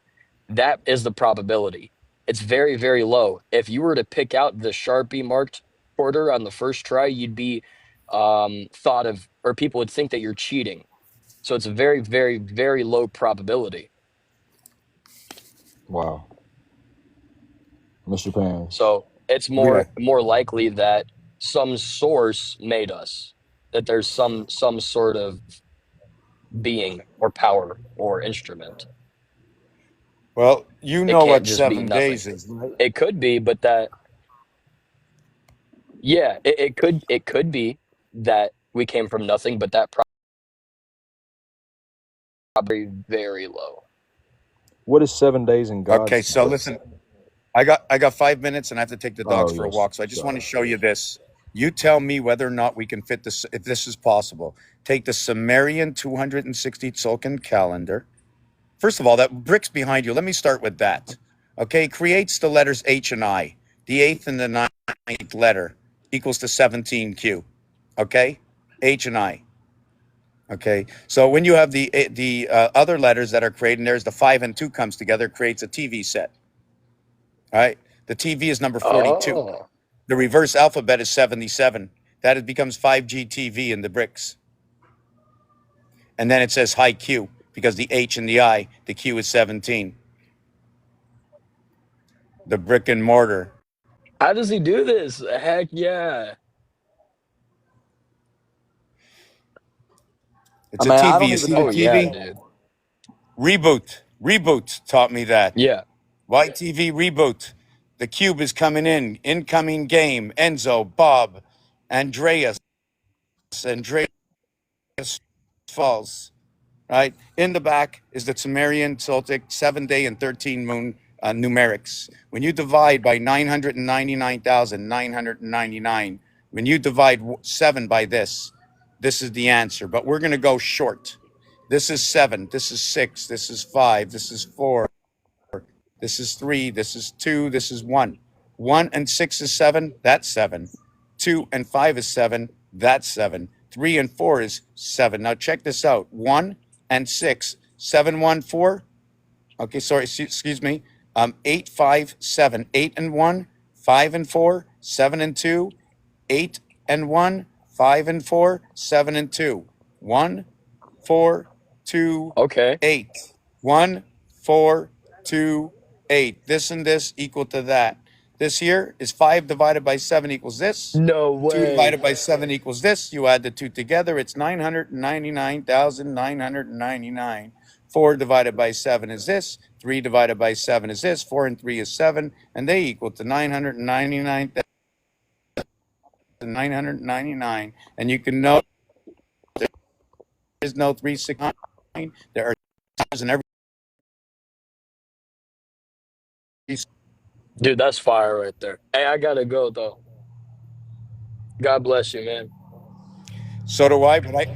that is the probability. It's very, very low. If you were to pick out the Sharpie marked quarter on the first try, you'd be thought of, or people would think that you're cheating. So it's a very, very, very low probability. Wow, Mr. Pans. So it's Yeah. more likely that some source made us, that there's some sort of being or power or instrument. Well, you It know can't what just be 7 days nothing. is, right? It could be, but that yeah, it could be that we came from nothing, but that probably very low. What is 7 days in Okay, God's? so listen, I got 5 minutes and I have to take the Oh dogs for a yes, walk. So I just want sorry. to show you this. You tell me whether or not we can fit this, if this is possible. Take the Sumerian 260 Tzolk'in calendar. First of all, that brick's behind you. Let me start with that. Okay, creates the letters H and I. The eighth and the ninth letter equals to 17Q. Okay, H and I. Okay, so when you have the other letters that are created, there's the 5 and 2 comes together, creates a TV set. All right, the TV is number 42. Oh, The reverse alphabet is 77. That it becomes 5G TV in the bricks. And then it says high Q because the H and the I, the Q is 17. The brick and mortar. how does he do this? Heck yeah. I It's a mean, I TV. don't You even see the Oh know. yeah, TV? dude. Reboot. Reboot taught me that. Yeah. YTV reboot. The cube is coming in. Incoming game. Enzo, Bob, Andreas falls. Right in the back is the Sumerian Celtic 7-day and 13 moon numerics. When you divide by 999,999, when you divide 7 by this is the answer. But we're going to go short. This is 7. This is 6. This is 5. This is 4. This is 3. This is 2. This is 1. 1 and 6 is 7. That's 7. 2 and 5 is 7. That's 7. 3 and 4 is 7. Now check this out. 1 and 6. 7, 1, 4. Okay, sorry, excuse me. 8, 5, 7. 8 and 1. 5 and 4. 7 and 2. 8 and 1. 5 and 4. 7 and 2. 1, 4, 2, Okay. 8. 1, 4, 2, 8. This and this equal to that. This here is 5 divided by 7 equals this. No 2 way. divided by 7 equals this. You add the two together, it's 999,999. 4 divided by 7 is this. 3 divided by 7 is this. 4 and 3 is 7. And they equal to 999,999. And you can know there is no 369. There are times in every. Dude, that's fire right there. Hey, I gotta go though. God bless you, man. So do I, but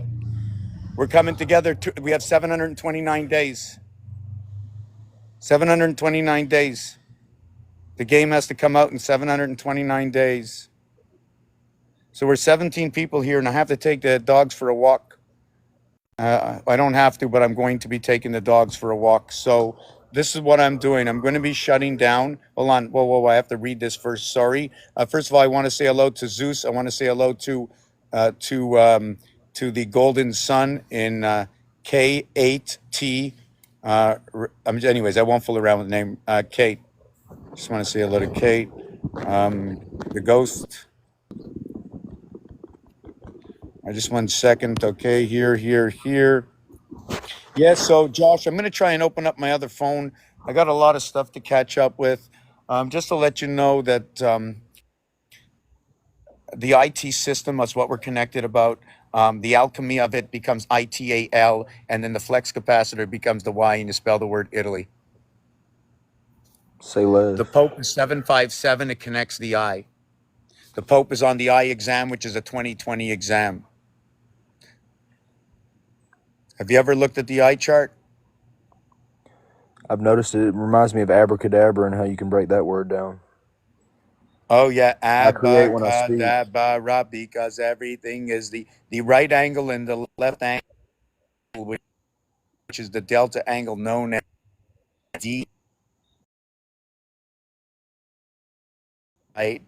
we're coming together. We have 729 days. 729 days. The game has to come out in 729 days. So we're 17 people here, and I have to take the dogs for a walk. I don't have to, but I'm going to be taking the dogs for a walk. So this is what I'm doing. I'm going to be shutting down. Hold on. Whoa. I have to read this first. Sorry. First of all, I want to say hello to Zeus. I want to say hello to the Golden Sun in K8T. Anyways, I won't fool around with the name. Kate. Just want to say hello to Kate. The ghost. Just 1 second. Okay, here. Yeah, so Josh, I'm going to try and open up my other phone. I got a lot of stuff to catch up with. Just to let you know that the IT system is what we're connected about. The alchemy of it becomes ITAL, and then the flex capacitor becomes the Y, and you spell the word Italy. Say less. The Pope is 757. It connects the I. The Pope is on the I exam, which is a 2020 exam. Have you ever looked at the eye chart? I've noticed it. It reminds me of abracadabra and how you can break that word down. Oh yeah, I create when I speak. abacadabra, because everything is the right angle and the left angle, which is the delta angle known as D. Right?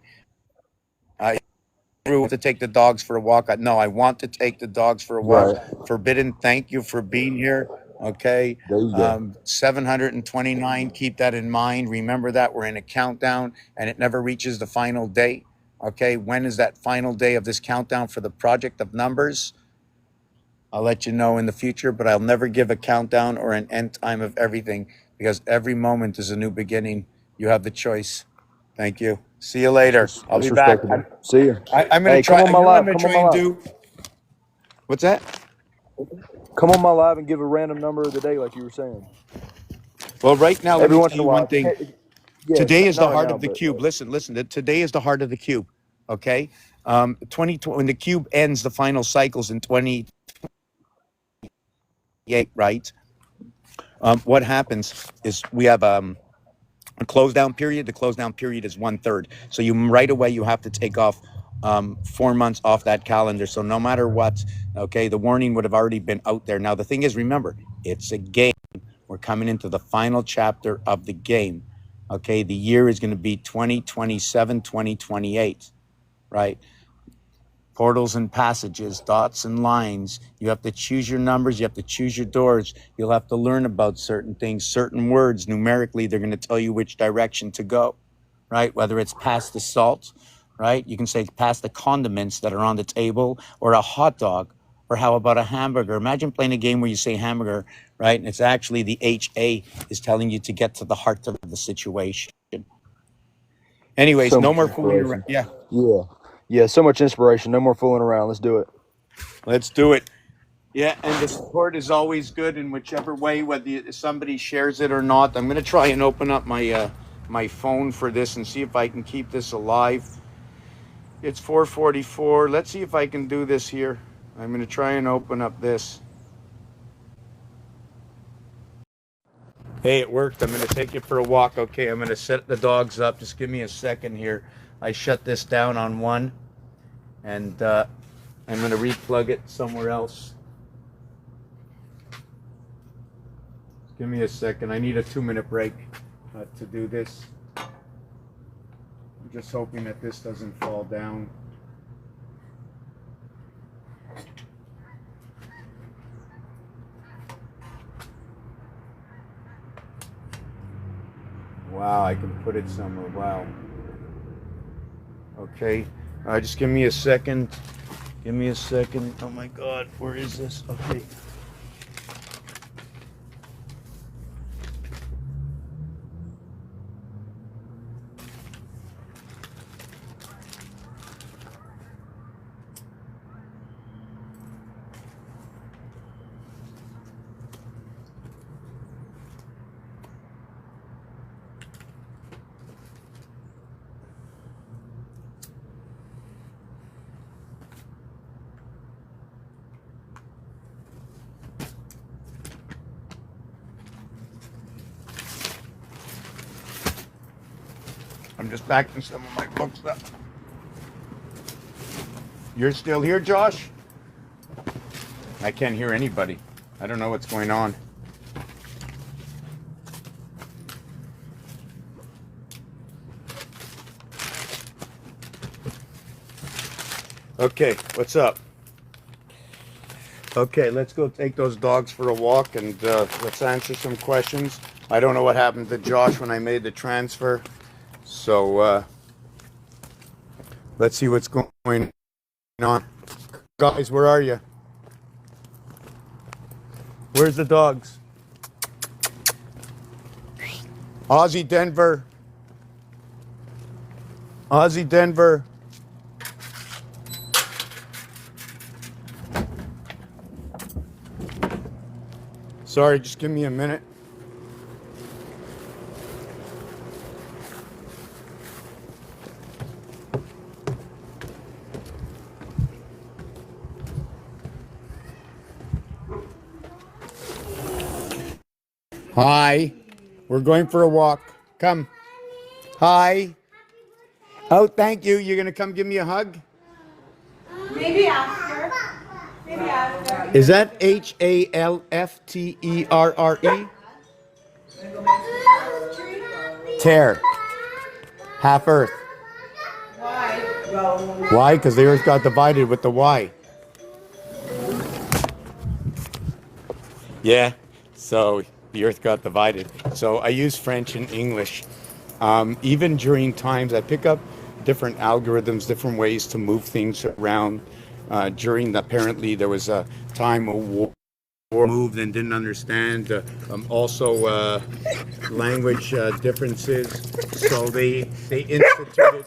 To take the dogs for a walk. No, I want to take the dogs for a walk. Right. Forbidden, thank you for being here. Okay. There you go. 729. Keep that in mind. Remember that we're in a countdown and it never reaches the final day. Okay. When is that final day of this countdown for the project of numbers? I'll let you know in the future, but I'll never give a countdown or an end time of everything, because every moment is a new beginning. You have the choice. Thank you. See you later. I'll be back. See you. I'm going to try. Come on my live. I'm going to try and do. What's that? Come on my live and give a random number of the day, like you were saying. Well, right now, let me tell you one thing. Yeah, today is the not heart right of the now, cube. Listen. Today is the heart of the cube. Okay. 20 when the cube ends the final cycles in 2028, right? What happens is we have a close down period. The close down period is 1/3. So you right away you have to take off 4 months off that calendar. So no matter what, okay, the warning would have already been out there. Now the thing is, remember, it's a game. We're coming into the final chapter of the game. Okay, the year is going to be 2027, 2028, right? Portals and passages, dots and lines. You have to choose your numbers. You have to choose your doors. You'll have to learn about certain things, certain words. Numerically, they're going to tell you which direction to go, right? Whether it's past the salt, right? You can say past the condiments that are on the table, or a hot dog, or how about a hamburger? Imagine playing a game where you say hamburger, right? And it's actually the HA is telling you to get to the heart of the situation. Anyways, So no much more fooling around. inspiration. Yeah, Yeah. Yeah, so much inspiration. No more fooling around. Let's do it. let's do it. Yeah, and the support is always good in whichever way, whether somebody shares it or not. I'm gonna try and open up my phone for this and see if I can keep this alive. It's 4:44. Let's see if I can do this here. I'm gonna try and open up this. Hey, it worked. I'm gonna take you for a walk. Okay, I'm gonna set the dogs up. Just give me a second here. I shut this down on one, and I'm gonna replug it somewhere else. Give me a second. I need a 2-minute break to do this. I'm just hoping that this doesn't fall down. Wow, I can put it somewhere. Wow. Okay. Just give me a second. Give me a second. Oh my God, where is this? Okay. I'm just backing some of my books up. You're still here, Josh? I can't hear anybody. I don't know what's going on. Okay, what's up? Okay, let's go take those dogs for a walk and let's answer some questions. I don't know what happened to Josh when I made the transfer. So let's see what's going on. Guys, where are you? Where's the dogs? Aussie Denver. Aussie Denver. Sorry, just give me a minute. Hi, we're going for a walk. Come. Hi. Oh, thank you. You're going to come give me a hug? Maybe after. Maybe after. Is that Halfterre? Tear. Half Earth. Why? Why? Because the Earth got divided with the Y. Yeah. So the Earth got divided. So I use French and English. Even during times, I pick up different algorithms, different ways to move things around. Apparently there was a time a war moved and didn't understand. Also language differences. So they instituted.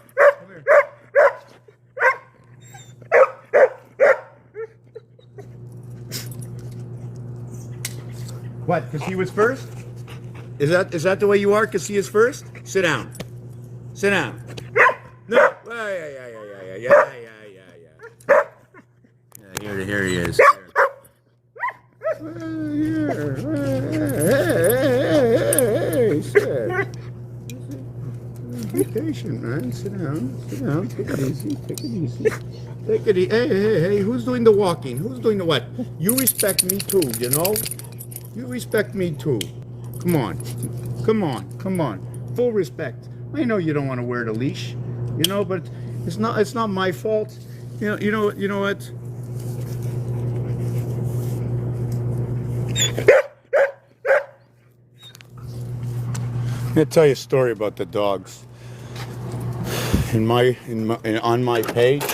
What? Because he was first? Is that the way you are? Because he is first? Sit down. Sit down. No. Yeah. Here he is. Hey, sit. Be patient, man. Sit down. Sit down. Take it easy. Take it easy. Take it easy. Hey. Who's doing the walking? Who's doing the what? You respect me too, you know? You respect me too. Come on. Full respect. I know you don't want to wear the leash, you know, but it's not my fault. You know what? I'm gonna tell you a story about the dogs. On my page,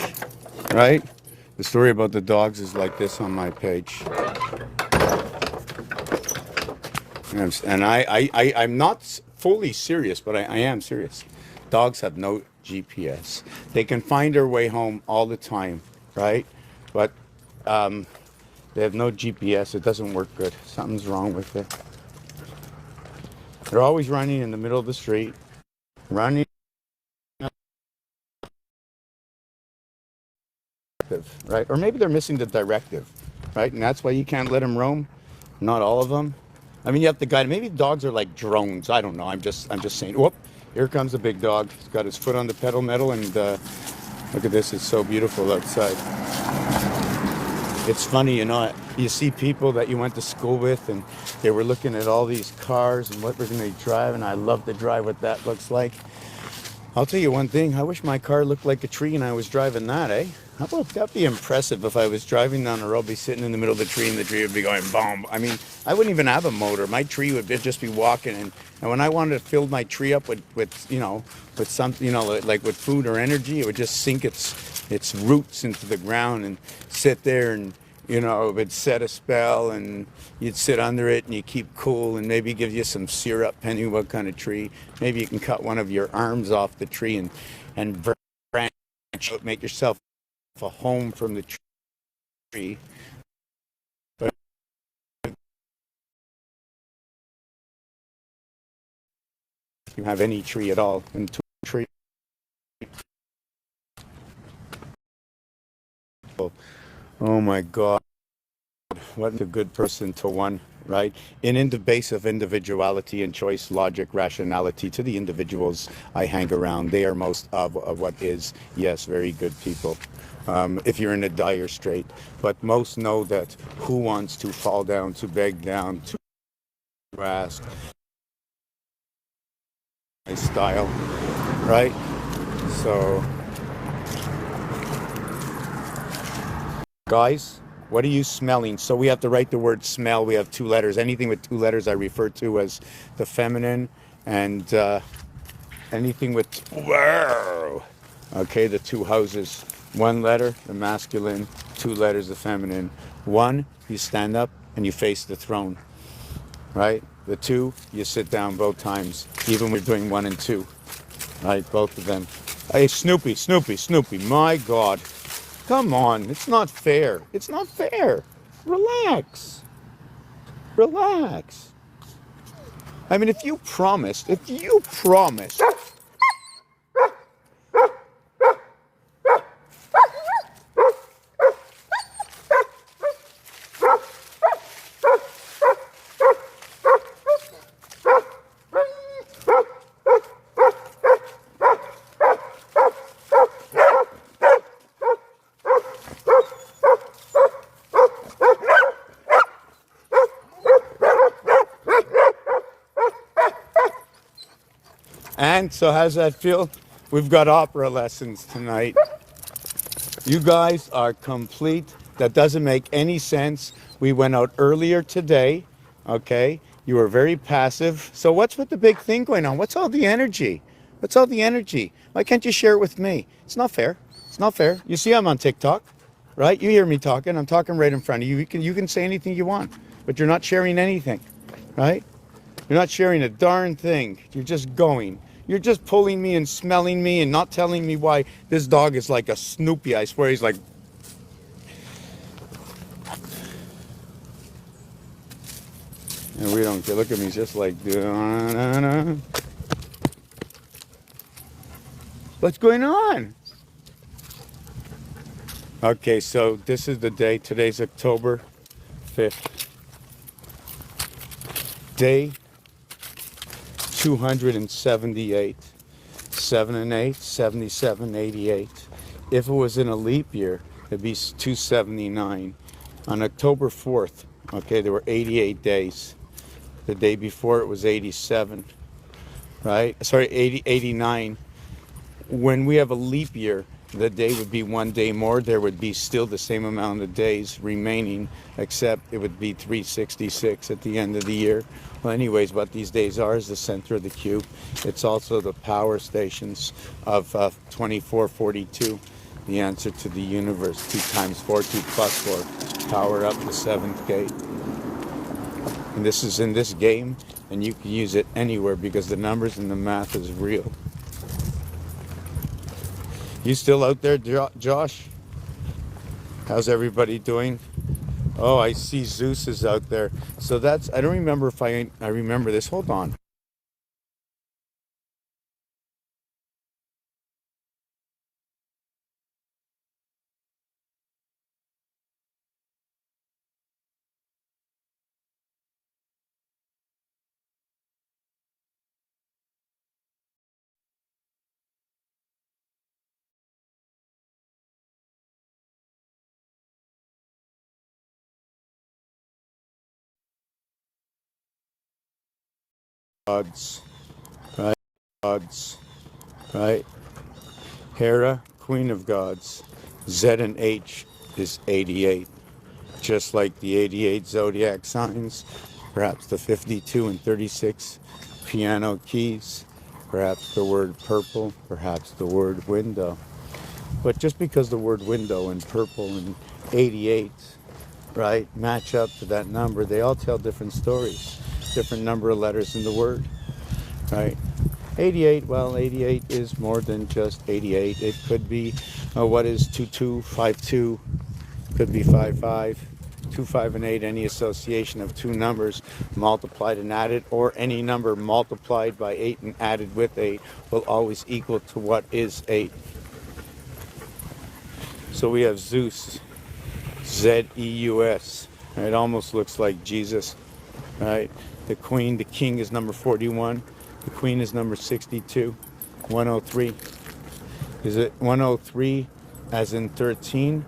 right? The story about the dogs is like this on my page. And I'm not fully serious, but I am serious. Dogs have no GPS. They can find their way home all the time, right? But they have no GPS. It doesn't work good. Something's wrong with it. They're always running in the middle of the street, running, right? Or maybe they're missing the directive, right? And that's why you can't let them roam. Not all of them. I mean, you have to guide. Maybe dogs are like drones. I don't know. I'm just saying. Whoop! Here comes a big dog. He's got his foot on the pedal metal, and look at this. It's so beautiful outside. It's funny, you know. You see people that you went to school with, and they were looking at all these cars and what we're going to drive, and I love to drive what that looks like. I'll tell you one thing. I wish my car looked like a tree and I was driving that, eh? How about that'd be impressive if I was driving down the road, be sitting in the middle of the tree and the tree would be going boom. I mean, I wouldn't even have a motor. My tree would just be walking. And when I wanted to fill my tree up with you know, with something, you know, like with food or energy, it would just sink its roots into the ground and sit there, and you know, it would set a spell, and you'd sit under it and you keep cool, and maybe give you some syrup, depending what kind of tree. Maybe you can cut one of your arms off the tree and branch out, make yourself a home from the tree. But if you have any tree at all, and tree. Oh my God. What a good person to one, right? In the base of individuality and choice, logic, rationality, to the individuals I hang around, they are most of what is, yes, very good people. If you're in a dire strait. But most know that who wants to fall down, to beg down, to ask, my style, right? So, guys, what are you smelling? So we have to write the word smell. We have 2 letters. Anything with 2 letters I refer to as the feminine, and anything with, wow, okay, the 2 houses. 1 letter, the masculine, 2 letters, the feminine. 1, you stand up and you face the throne, right? The 2, you sit down both times, even when you're doing 1 and 2, right? Both of them. Hey, Snoopy, my God. Come on, it's not fair. It's not fair. Relax. Relax. I mean, if you promised, and so how's that feel? We've got opera lessons tonight. You guys are complete. That doesn't make any sense. We went out earlier today, okay? You were very passive. So what's with the big thing going on? What's all the energy? What's all the energy? Why can't you share it with me? It's not fair. It's not fair. You see I'm on TikTok, right? You hear me talking. I'm talking right in front of you. You can say anything you want, but you're not sharing anything, right? You're not sharing a darn thing. You're just going. You're just pulling me and smelling me and not telling me why this dog is like a Snoopy. I swear he's like... And we don't care. Look at me, just like... What's going on? Okay, so this is the day. Today's October 5th. Day 278. 7 and 8, 77, 88. If it was in a leap year, it'd be 279. On October 4th, okay, there were 88 days. The day before it was 87, right? Sorry, 89. When we have a leap year, the day would be 1 day more. There would be still the same amount of days remaining, except it would be 366 at the end of the year. Well, anyways, what these days are is the center of the cube. It's also the power stations of 2442, the answer to the universe. 2 times 4, 2 plus 4. Power up the 7th gate. And this is in this game, and you can use it anywhere because the numbers and the math is real. You still out there, Josh? How's everybody doing? Oh, I see Zeus is out there. So that's, I don't remember if I remember this. Hold on. Gods, right? Gods, right? Hera, Queen of Gods. Z and H is 88. Just like the 88 zodiac signs, perhaps the 52 and 36 piano keys, perhaps the word purple, perhaps the word window. But just because the word window and purple and 88, right, match up to that number, they all tell different stories, different number of letters in the word, right? 88, well, 88 is more than just 88. It could be, what is 2252, could be 55, 2, 5, and 8, any association of two numbers multiplied and added, or any number multiplied by 8 and added with 8 will always equal to what is 8. So we have Zeus, Z-E-U-S. It almost looks like Jesus, right? The queen, the king is number 41. The queen is number 62. 103. Is it 103 as in 13,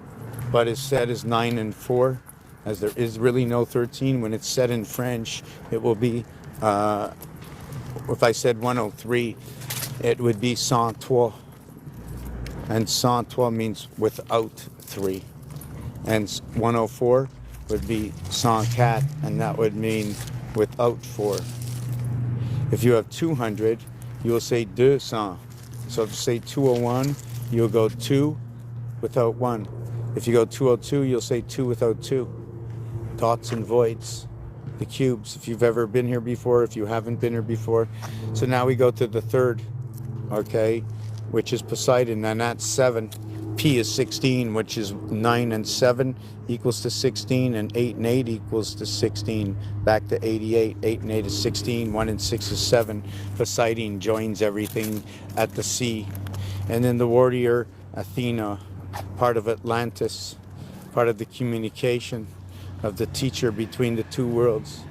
but is said as 9 and 4, as there is really no 13. When it's said in French, it will be, if I said 103, it would be 103. And 103 means without 3. And 104 would be 104, and that would mean without 4. If you have 200, you will say 200. So if you say 201, you'll go 2 without 1. If you go 202, you'll say 2 without 2. Dots and voids, the cubes, if you've ever been here before, if you haven't been here before. So now we go to the third, okay, which is Poseidon, and that's 7. P is 16, which is 9 and 7 equals to 16, and 8 and 8 equals to 16. Back to 88. 8 and 8 is 16, 1 and 6 is 7. Poseidon joins everything at the sea. And then the warrior, Athena, part of Atlantis, part of the communication of the teacher between the two worlds.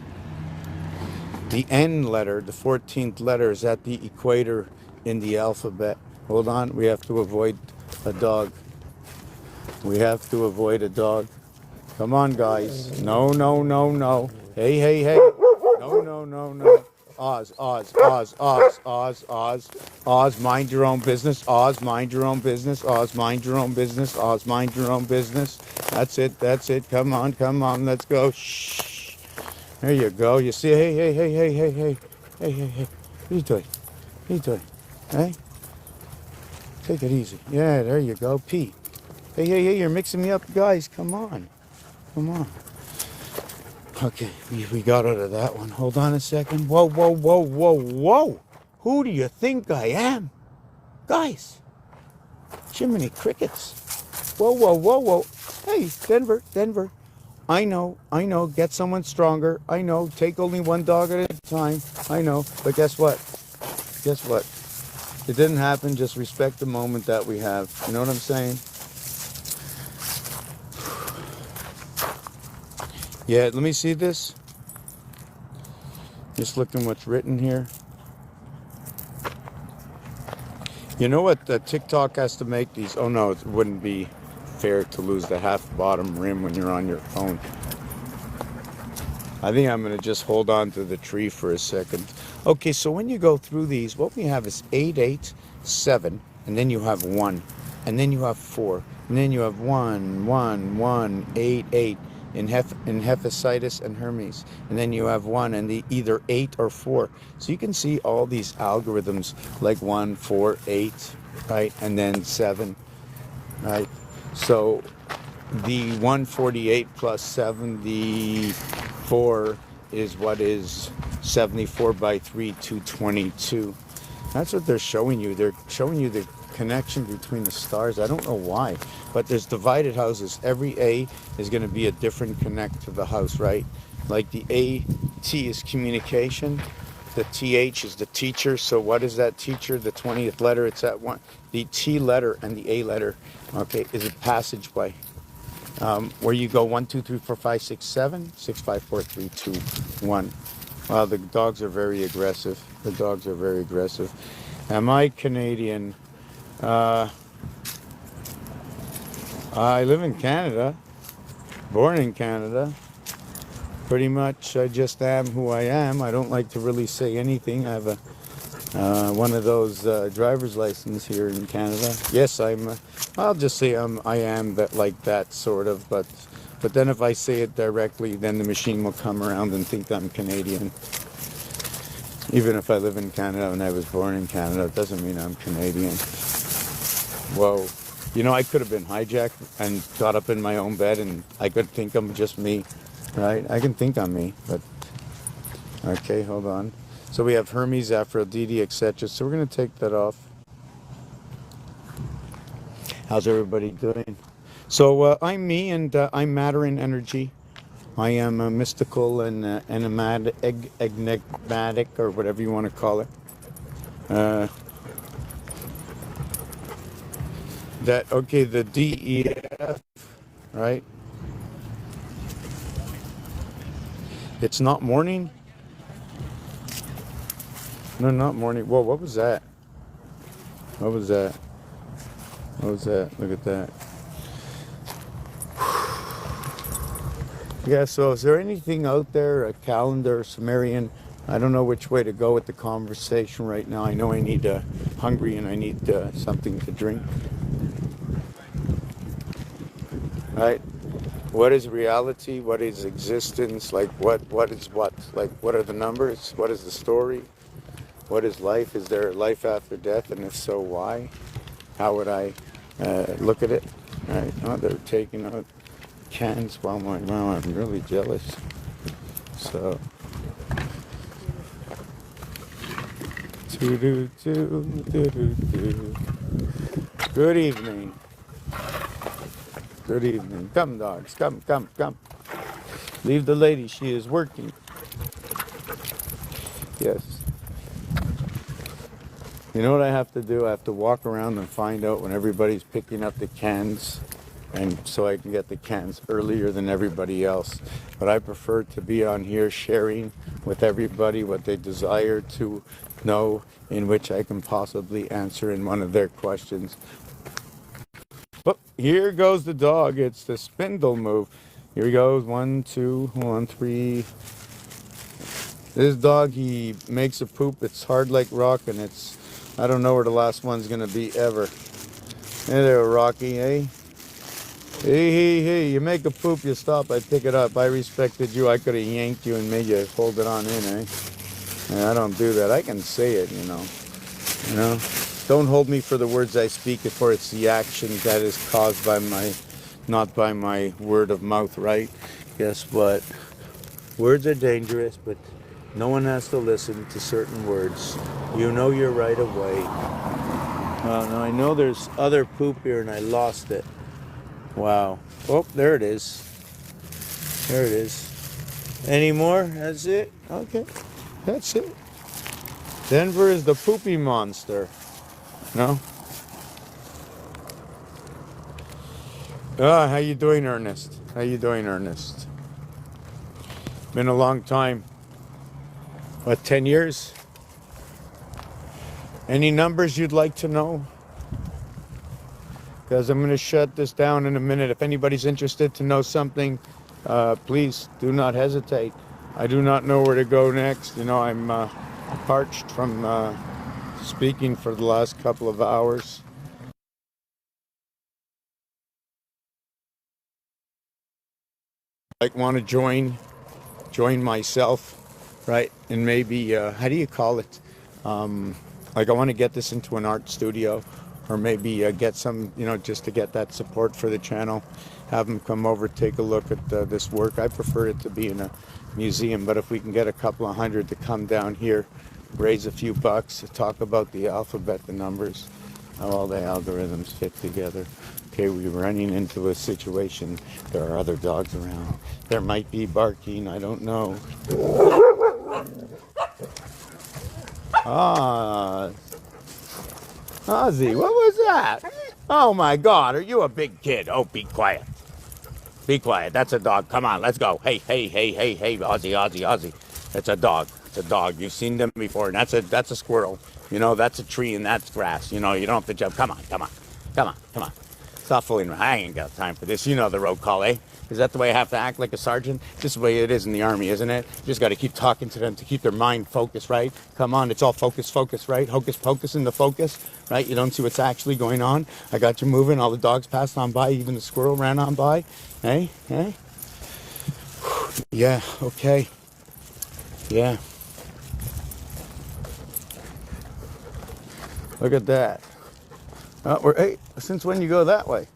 The N letter, the 14th letter, is at the equator in the alphabet. Hold on, we have to avoid a dog. We have to avoid a dog. Come on, guys. No, no, no, no. Hey, hey, hey. No, no, no, no. Oz, Oz, Oz, Oz, Oz, Oz. Oz, mind your own business. Oz, mind your own business. Oz, mind your own business. Oz, mind your own business. That's it, that's it. Come on, let's go. Shh. There you go. You see, hey, hey, hey, hey, hey, hey. Hey, hey, hey. What are you doing? What are you doing? Hey? Take it easy. Yeah, there you go. P. Hey, hey, hey, you're mixing me up. Guys, come on. Come on. Okay, we got out of that one. Hold on a second. Whoa, whoa, whoa, whoa, whoa. Who do you think I am? Guys. Jiminy crickets. Whoa, whoa, whoa, whoa. Hey, Denver, Denver. I know. Get someone stronger. I know. Take only one dog at a time. I know. But guess what? Guess what? It didn't happen. Just respect the moment that we have. You know what I'm saying? Yeah, let me see this. Just looking what's written here. You know what TikTok has to make these? Oh no, it wouldn't be fair to lose the half bottom rim when you're on your phone. I think I'm going to just hold on to the tree for a second. Okay, so when you go through these, what we have is 8, 8, 7, and then you have 1, and then you have 4, and then you have 1, 1, 1, 8, 8 in Hephaestus and Hermes, and then you have 1 and the either 8 or 4. So you can see all these algorithms like 1, 4, 8, right, and then 7, right? So the 148 plus 74 is what is 74 by 3, 222. That's what they're showing you. They're showing you the connection between the stars. I don't know why, but there's divided houses. Every A is going to be a different connect to the house, right? Like the A-T is communication. The TH is the teacher. So what is that teacher? The 20th letter, it's that one. The T letter and the A letter, okay, is a passageway. Where you go 1, 2, 3, 4, 5, 6, 7, 6, 5, 4, 3, 2, 1. Wow, the dogs are very aggressive. The dogs are very aggressive. Am I Canadian? I live in Canada, born in Canada. Pretty much, I just am who I am. I don't like to really say anything. I have a one of those driver's license here in Canada. Yes, I'll just say I am that, like that sort of. But then if I say it directly, then the machine will come around and think I'm Canadian. Even if I live in Canada and I was born in Canada, it doesn't mean I'm Canadian. Whoa. You know, I could have been hijacked and got up in my own bed and I could think I'm just me, right? I can think I'm me, but... Okay, hold on. So we have Hermes, Aphrodite, etc. So we're going to take that off. How's everybody doing? So I'm me, and I'm matter and energy. I am a mystical and enigmatic, or whatever you want to call it. Okay, the DEF, right? It's not morning? No, not morning. Whoa, what was that? What was that? What was that? Look at that. Yeah, so is there anything out there, a calendar, Sumerian? I don't know which way to go with the conversation right now. I know I need hungry and I need something to drink. Right? What is reality? What is existence? Like what is what? Like what are the numbers? What is the story? What is life? Is there life after death? And if so, why? How would I look at it? Right? Oh, they're taking out cans while I'm really jealous. So, good evening. Good evening. Come, dogs. Come. Leave the lady. She is working. Yes. You know what I have to do? I have to walk around and find out when everybody's picking up the cans, and so I can get the cans earlier than everybody else. But I prefer to be on here sharing with everybody what they desire to know, in which I can possibly answer in one of their questions. But here goes the dog. It's the spindle move. Here he goes. 1, 2, 3. This dog, he makes a poop. It's hard like rock, and I don't know where the last one's gonna be ever. Hey there, Rocky, eh? Hey, you make a poop, you stop, I pick it up. I respected you, I could have yanked you and made you hold it on in, eh? Yeah, I don't do that. I can say it, you know. Don't hold me for the words I speak, for it's the action that is caused by not by my word of mouth, right? Guess what? Words are dangerous, but no one has to listen to certain words. You know you're right away. Now I know there's other poop here and I lost it. Wow. Oh, there it is. There it is. Any more? That's it? Okay. That's it. Denver is the poopy monster. No? How you doing, Ernest? How you doing, Ernest? Been a long time. What, 10 years? Any numbers you'd like to know? Because I'm going to shut this down in a minute. If anybody's interested to know something, please do not hesitate. I do not know where to go next. You know, I'm parched from speaking for the last couple of hours. I want to join myself, right? And maybe, how do you call it? Like I want to get this into an art studio, or maybe get some, just to get that support for the channel. Have them come over, take a look at this work. I prefer it to be in a museum, but if we can get a couple of hundred to come down here, raise a few bucks, talk about the alphabet, the numbers, how all the algorithms fit together. Okay, we're running into a situation. There are other dogs around. There might be barking, I don't know. Ah, Ozzy, what was that? Oh my God, are you a big kid? Oh, be quiet. Be quiet. That's a dog. Come on, let's go. Hey, hey, hey, hey, hey, Ozzy, Ozzy, Ozzy. That's a dog. It's a dog. You've seen them before. And that's a squirrel. You know, that's a tree and that's grass. You know, you don't have to jump. Come on, come on, come on, come on. Stop fooling around. I ain't got time for this. You know the road call, eh? Is that the way I have to act like a sergeant? This is the way it is in the army, isn't it? You just got to keep talking to them to keep their mind focused, right? Come on, it's all focus, focus, right? Hocus pocus in the focus, right? You don't see what's actually going on. I got you moving. All the dogs passed on by. Even the squirrel ran on by. Hey, hey. Yeah, okay. Yeah. Look at that. Hey, since when you go that way?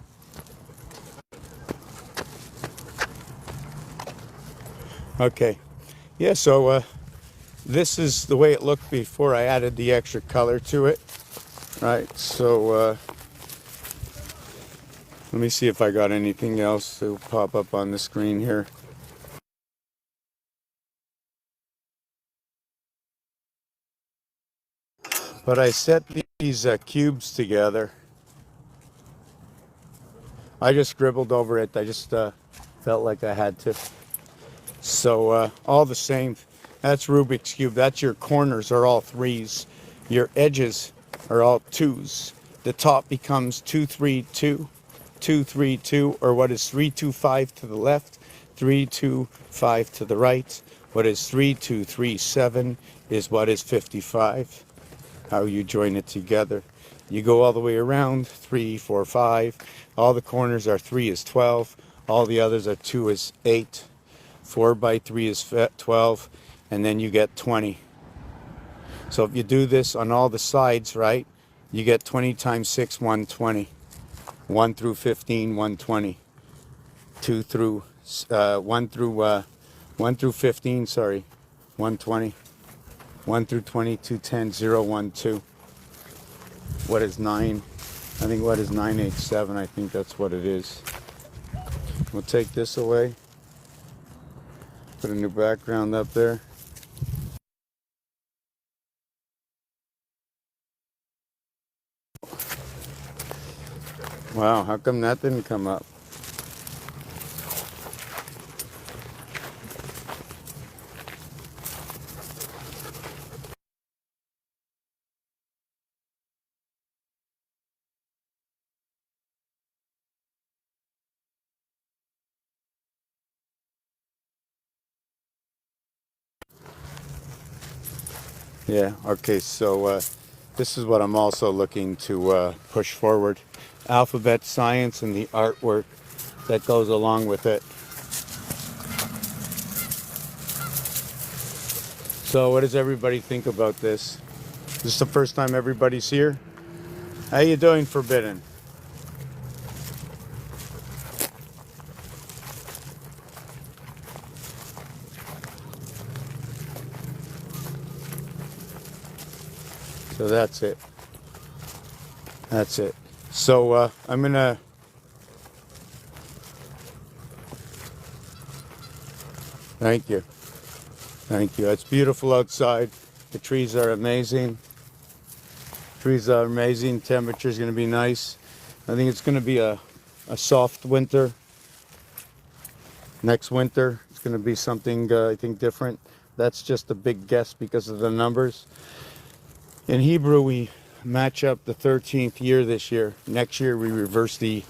Okay. Yeah, so this is the way it looked before I added the extra color to it. Right, so let me see if I got anything else to pop up on the screen here. But I set these cubes together. I just scribbled over it. I just felt like I had to. So all the same, that's Rubik's Cube. That's your corners are all threes. Your edges are all twos. The top becomes 2, 3, 2, 2, 3, 2, or what is 3, 2, 5 to the left, 3, 2, 5 to the right. What is 3, 2, 3, 7 is what is 55. How you join it together. You go all the way around, 3, 4, 5. All the corners are 3 is 12. All the others are 2 is 8. 4 by 3 is 12, and then you get 20. So if you do this on all the sides, right, you get 20 times 6, 120. 1 through 15, 120. 2 through 1 through 15, sorry, 120. 1 through 20, 210, 0, 1, 2. What is 9? I think what is 987? I think that's what it is. We'll take this away. Put a new background up there. Wow, how come that didn't come up? Yeah, okay, so this is what I'm also looking to push forward. Alphabet science and the artwork that goes along with it. So what does everybody think about this? Is this the first time everybody's here? How you doing, Forbidden? So that's it. That's it. So I'm gonna thank you. Thank you. It's beautiful outside. The trees are amazing. Trees are amazing. Temperature's gonna be nice. I think it's gonna be a soft winter. Next winter it's gonna be something I think different. That's just a big guess because of the numbers. In Hebrew, we match up the 13th year this year. Next year, we reverse the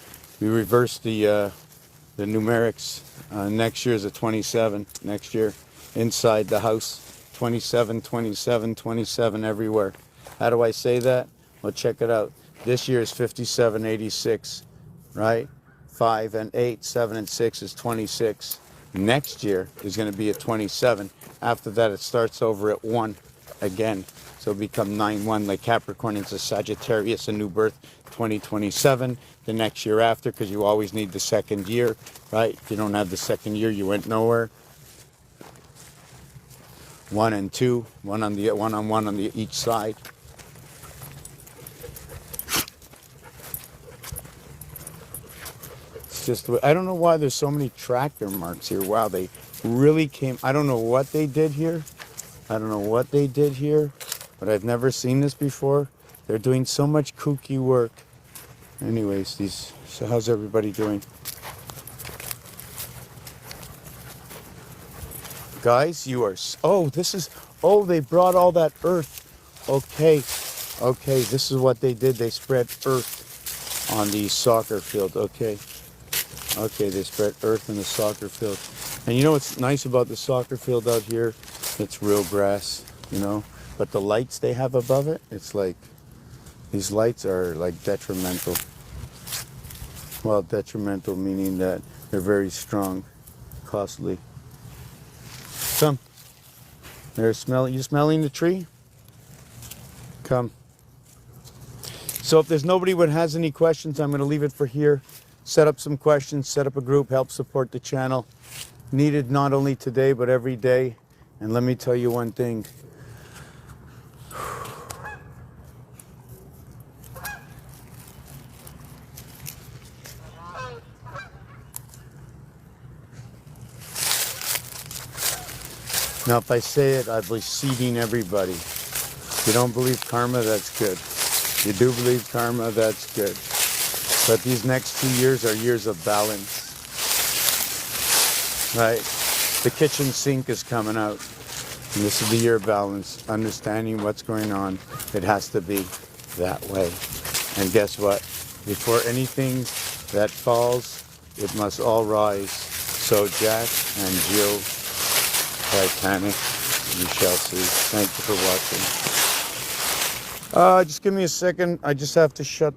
numerics. Next year is a 27. Next year, inside the house, 27, 27, 27 everywhere. How do I say that? Well, check it out. This year is 5786, right? 5 and 8, 7 and 6 is 26. Next year is going to be at 27. After that, it starts over at 1 again. So it'll become 9-1 like Capricorn into Sagittarius, a new birth, 2027. The next year after, because you always need the second year, right? If you don't have the second year, you went nowhere. 1 and 2, one on the each side. It's just, I don't know why there's so many tractor marks here. Wow, they really came. I don't know what they did here. I don't know what they did here, but I've never seen this before. They're doing so much kooky work. Anyways, so how's everybody doing? Guys, oh, they brought all that earth. Okay, this is what they did. They spread earth on the soccer field. Okay, they spread earth in the soccer field. And you know what's nice about the soccer field out here? It's real grass, you know? But the lights they have above it, it's like, these lights are like detrimental. Well, detrimental meaning that they're very strong, costly. Come. You smelling the tree? Come. So if there's nobody who has any questions, I'm going to leave it for here. Set up some questions, set up a group, help support the channel. Needed not only today, but every day. And let me tell you one thing. Now, if I say it, I'll be seeding everybody. If you don't believe karma, that's good. If you do believe karma, that's good. But these next 2 years are years of balance. Right? The kitchen sink is coming out. And this is the year of balance. Understanding what's going on. It has to be that way. And guess what? Before anything that falls, it must all rise. So Jack and Jill, Titanic, you shall see. Thank you for watching. Just give me a second. I just have to shut